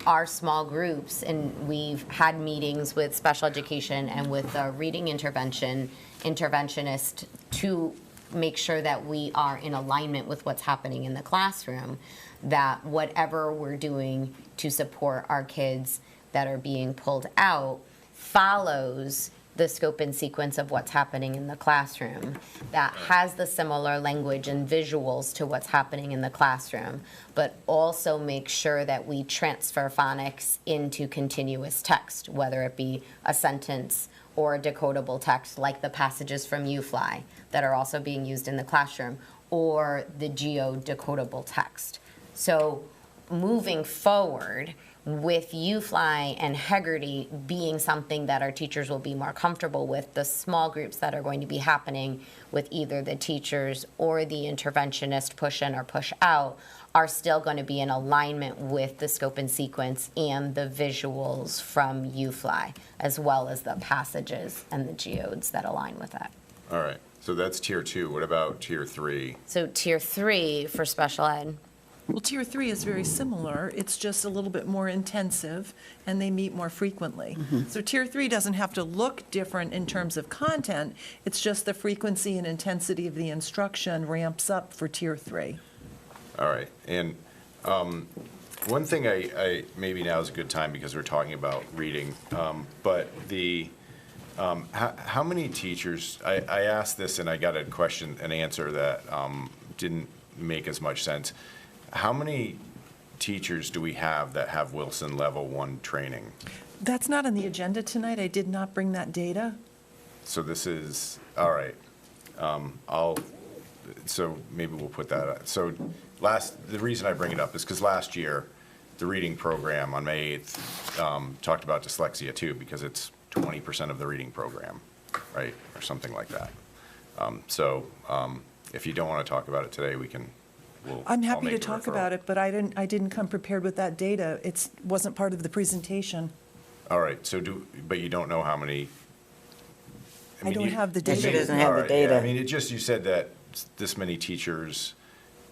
our small groups, and we've had meetings with special education and with the reading interventionist to make sure that we are in alignment with what's happening in the classroom, that whatever we're doing to support our kids that are being pulled out follows the scope and sequence of what's happening in the classroom, that has the similar language and visuals to what's happening in the classroom, but also make sure that we transfer phonics into continuous text, whether it be a sentence or a decodable text like the passages from UFly that are also being used in the classroom, or the geo-decodable text. So moving forward, with UFly and Hegarty being something that our teachers will be more comfortable with, the small groups that are going to be happening with either the teachers or the interventionist push in or push out are still going to be in alignment with the scope and sequence and the visuals from UFly, as well as the passages and the geodes that align with that. All right, so that's Tier 2. What about Tier 3? So Tier 3 for special ed. Well, Tier 3 is very similar. It's just a little bit more intensive, and they meet more frequently. So Tier 3 doesn't have to look different in terms of content. It's just the frequency and intensity of the instruction ramps up for Tier 3. All right, and one thing maybe now is a good time because we're talking about reading, but how many teachers, I asked this and I got an answer that didn't make as much sense. How many teachers do we have that have Wilson Level 1 training? That's not on the agenda tonight. I did not bring that data. So this is, all right. So maybe we'll put that, so the reason I bring it up is because last year, the reading program on May 8th talked about dyslexia too, because it's 20% of the reading program, right? Or something like that. If you don't want to talk about it today, I'm I'll happy make to a talk referral. about it, but I didn't come prepared with that data. It wasn't part of the presentation. All right, but you don't know how many? I don't have the She data. doesn't have All the right, yeah, data. I mean, you said that this many teachers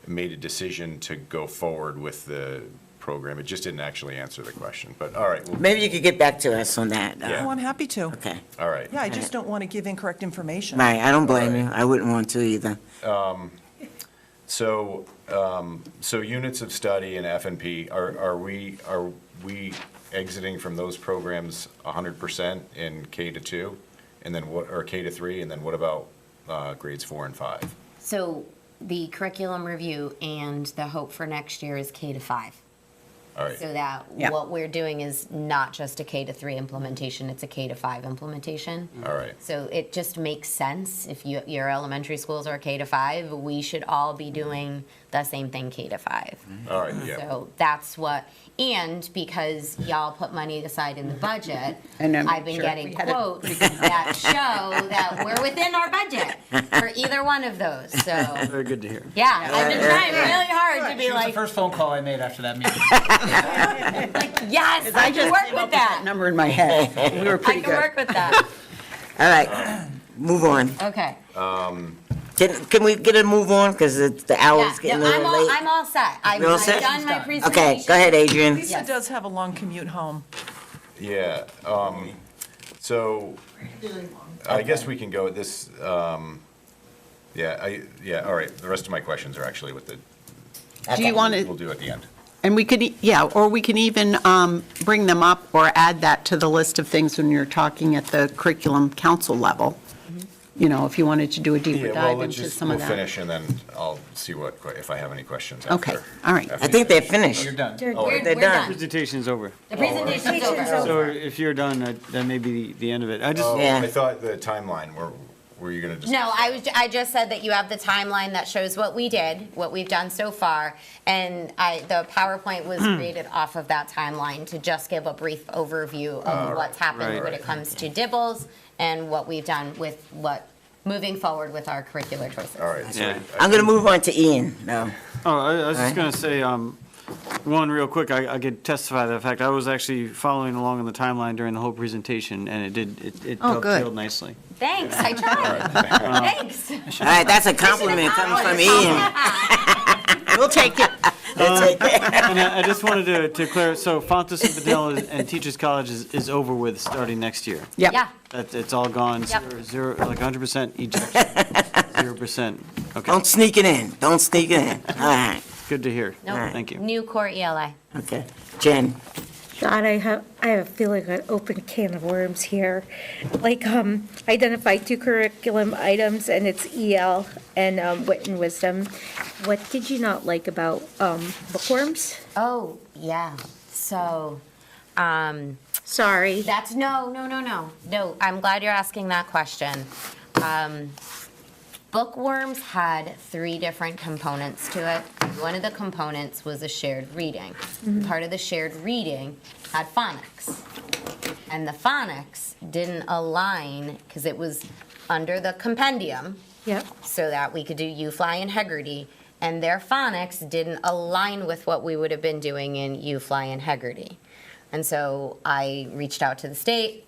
made a decision to go forward with the program. It just didn't actually answer the question, but all right, Maybe you could get back to us on that. Yeah. Oh, I'm happy to. Okay. all right. Yeah, I just don't want to give incorrect information. Right, I don't blame you. Alright. I wouldn't want to either. So units of study and F&P, are we exiting from those programs 100% in K to 2? And then or K to 3, and then what about grades 4 and 5? So the curriculum review and the hope for next year is K to 5. All right, So that Yeah. what we're doing is not just a K to 3 implementation, it's a K to 5 implementation. all right. So it just makes sense, if your elementary schools are K to 5, we should all be doing the same thing K to 5. All right, yeah. So that's what, and because y'all put money aside in the budget, And I'm I've been sure getting we had a- quotes that show that we're within our budget for either one of those, so, Very good to hear. yeah, I've been trying really hard to be She was the like, first phone call I made after that meeting. yes, I can work with that. Number in my head. We were I pretty can good. work with that, All right, move on. okay. Can we get a move on, because the Yeah, hour's getting a no, little late? I'm all set. I've You all I've set? done my presentation. Okay, go ahead, Adrian. Lisa Yes. does have a long commute home. Yeah, so I guess we can go with this, all right, the rest of my questions are actually with Do you want we'll to, do at the end. and we could, or we can even bring them up or add that to the list of things when you're talking at the curriculum council level. You know, if you wanted to do a deeper Yeah, well, dive let's into just, some we'll of that. finish and then I'll see if I have any questions after. Okay, all right. I think they're finished. You're done. We're they're we're done. Presentation's over. The presentation's over. So if you're done, that may be the end of it. I just, Oh, Yeah. I thought the timeline, were you gonna just? No, I just said that you have the timeline that shows what we did, what we've done so far, and the PowerPoint was created off of that timeline to just give a brief overview of what's happened Right. when it comes to Dibbles and what we've done with moving forward with our curricular choices. All right, so Yeah. I'm going to move on to Ian now. I was just Right. going to say, one real quick, I could testify to the fact I was actually following along on the timeline during the whole presentation, and it Oh, good. dovetailed nicely. Thanks, I tried. Thanks. All right, that's a compliment coming from Ian. We'll take it. And I just wanted to clear, so Fontes and Padilla and Teachers College is over with starting next year. Yeah, It's all gone, Yep. zero, like 100% ejection, 0%. Okay, Don't sneak it in. Don't sneak it in. All right, good to hear. Nope. Thank you. New core ELA. okay. Jen? God, I have a feeling an open can of worms here. Like, identify 2 curriculum items, and it's EL and wit and wisdom. What did you not like about bookworms? Oh, yeah, so, Sorry. that's, no, I'm glad you're asking that question. Bookworms had 3 different components to it. One of the components was a shared reading. Part of the shared reading had phonics. And the phonics didn't align, because it was under the compendium, Yep. so that we could do UFly and Hegarty, and their phonics didn't align with what we would have been doing in UFly and Hegarty. And so I reached out to the state,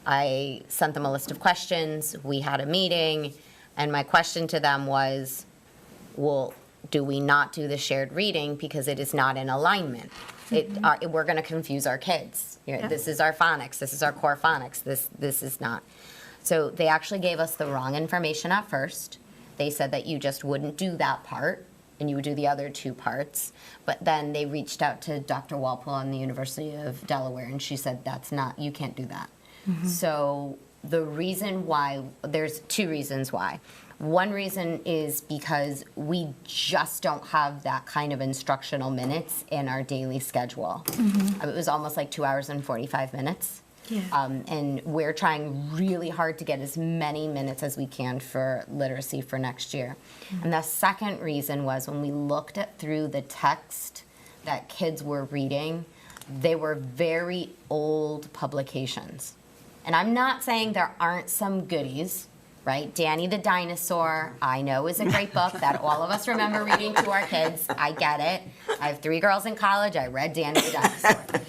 I sent them a list of questions, we had a meeting, and my question to them was, well, do we not do the shared reading because it is not in alignment? We're going to confuse our kids. This is our phonics, this is our core phonics, this is not. So they actually gave us the wrong information at first. They said that you just wouldn't do that part, and you would do the other two parts. But then they reached out to Dr. Walpole on the University of Delaware, and she said, you can't do that. So the reason why, there's two reasons why. One reason is because we just don't have that kind of instructional minutes in our daily schedule. It was almost like 2 hours and 45 minutes. Yeah. And we're trying really hard to get as many minutes as we can for literacy for next year. And the second reason was when we looked at through the text that kids were reading, they were very old publications. And I'm not saying there aren't some goodies, right? Danny the Dinosaur, I know, is a great book that all of us remember reading to our kids. I get it. I have 3 girls in college. I read Danny the Dinosaur.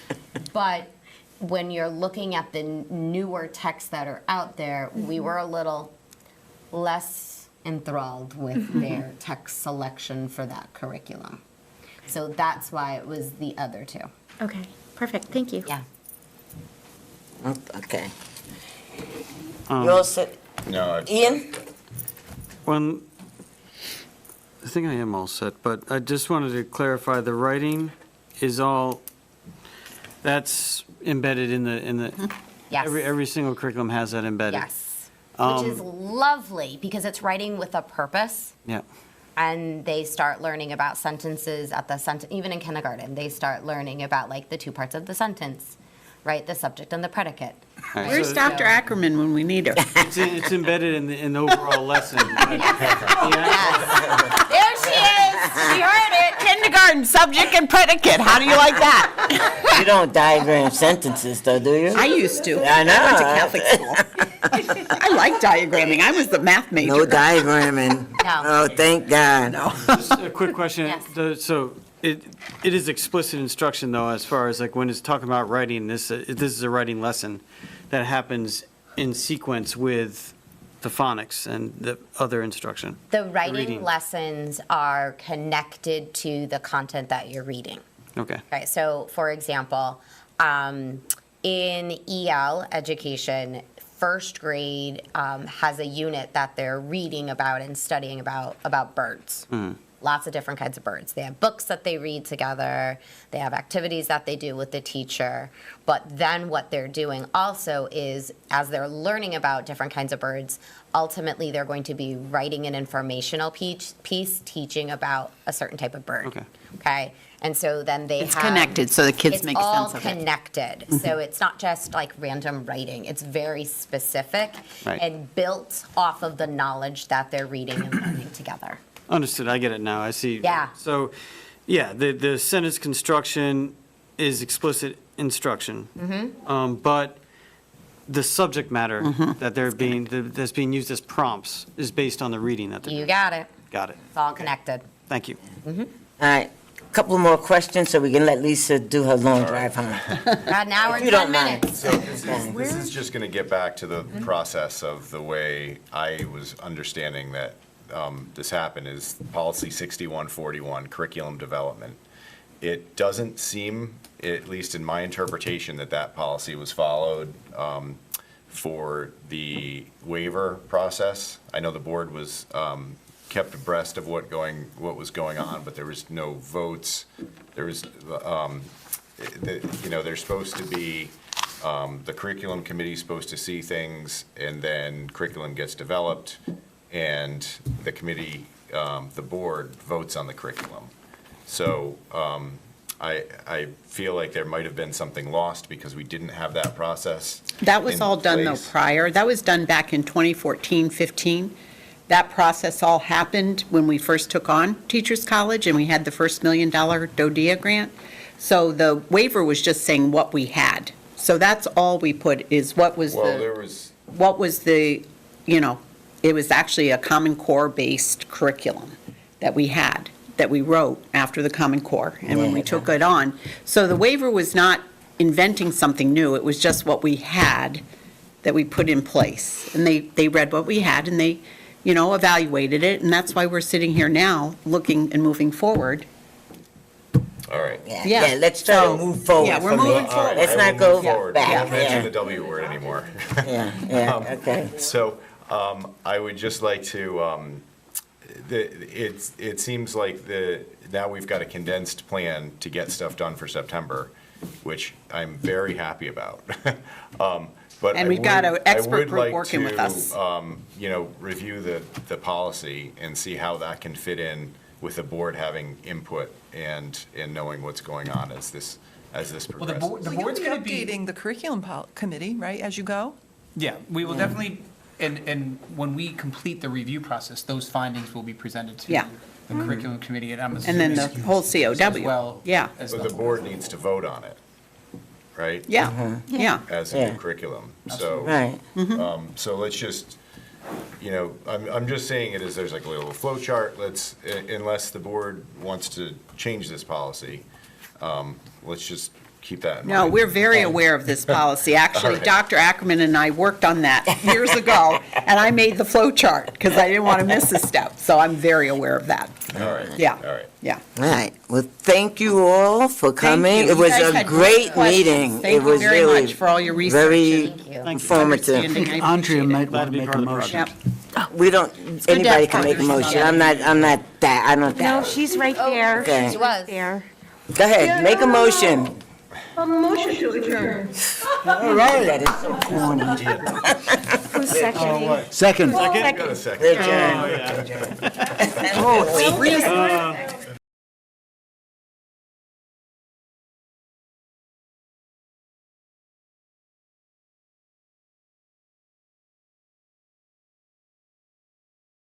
But when you're looking at the newer texts that are out there, we were a little less enthralled with their text selection for that curriculum. So that's why it was the other two. Okay, perfect, thank you. Yeah. Okay. You all set? No, Ian? Well, I think I am all set, but I just wanted to clarify, the writing is all, that's embedded in the, Yes. every single curriculum has that embedded. Yes. Which is lovely because it's writing with a purpose. Yeah. And they start learning about sentences at the even in kindergarten, they start learning about like the two parts of the sentence, right? The subject and the predicate. All right, Where's so Dr. Ackerman when we need her? It's embedded in the overall lesson. Yes. There she is. She heard it. Kindergarten, subject and predicate. How do you like that? You don't diagram sentences, though, do you? I used to. I know. I went to Catholic school. I like diagramming. I was the math major. No diagramming. No. Oh, thank God. Just a quick question. Yes. So it is explicit instruction, though, as far as like when it's talking about writing, this is a writing lesson that happens in sequence with the phonics and the other instruction. The writing reading. lessons are connected to the content that you're reading. Okay. Right, so for example, in EL education, first grade has a unit that they're reading about and studying about birds. Lots of different kinds of birds. They have books that they read together. They have activities that they do with the teacher. But then what they're doing also is, as they're learning about different kinds of birds, ultimately they're going to be writing an informational piece teaching about a certain type of bird. Okay. Okay? And so then they It's have... connected, so the kids make sense of It's all it. connected. So it's not just like random writing. It's very specific Right. and built off of the knowledge that they're reading and learning together. Understood, I get it now, I see. Yeah. So, yeah, the sentence construction is explicit instruction. But the subject matter that that's being used as prompts is based on the reading that they're You doing. got it. Got it. It's all connected. Thank you. All right, couple more questions so we can let Lisa do her long drive home. Got an hour If and you 10 don't mind. minutes. So this is just going to get back to the process of the way I was understanding that this happened is policy 6141, curriculum development. It doesn't seem, at least in my interpretation, that policy was followed for the waiver process. I know the board was kept abreast of what was going on, but there was no votes. There was, they're supposed to be, the curriculum committee's supposed to see things, and then curriculum gets developed, and the committee, the board votes on the curriculum. So I feel like there might have been something lost because we didn't have that process. That was in all done though place. prior. That was done back in 2014, 15. That process all happened when we first took on Teachers College and we had the first $1 million DODEA grant. So the waiver was just saying what we had. So that's all we put is what was Well, there was, it was actually a Common Core-based curriculum that we had, that we wrote after the Common Core, and when we took it on. So the waiver was not inventing something new, it was just what we had that we put in place. And they read what we had, and they evaluated it, and that's why we're sitting here now, looking and moving forward. All right. Yeah. Let's try to move forward Yeah, we're from moving here. forward. Let's I not will go move forward. back. Don't mention Yeah, the W word anymore. yeah, okay. So I would just like to, it seems like now we've got a condensed plan to get stuff done for September, which I'm very happy about. But And I we've got would- an expert group I would working with like us. to, review the policy and see how that can fit in with the board having input and knowing what's going on as this Well, the progresses. board, the board's going to be. Updating the curriculum committee, right, as you go? Yeah, we will definitely, and when we complete the review process, those findings will be presented to Yeah. the curriculum committee, and I'm And then assuming the whole as COW. well. Yeah, as But the board needs to vote on it, right? yeah, yeah. As a Yeah. new curriculum, so. Right. So let's just, I'm just saying it as there's like a little flow chart, unless the board wants to change this policy, let's just keep that in mind. No, we're very aware of this policy. Actually, All right. Dr. Ackerman and I worked on that years ago, and I made the flow chart because I didn't want to miss a step. So I'm very aware of that. All right. Yeah. All right. Yeah. All right, well, thank you all for coming. you. It was You guys a had great questions. meeting. Thank It you was very really much for all your research very and informative. understanding. I Andrea appreciate might it. want to be make part a of the motion. Yep. We don't, anybody can make a partners. motion. I'm not that, I don't. No, she's right there. Okay. She's right there. Go ahead, make a motion. A motion to adjourn. All right. That is so corny. Who's seconding? Second. Got a second. Adjourn. Oh, wait.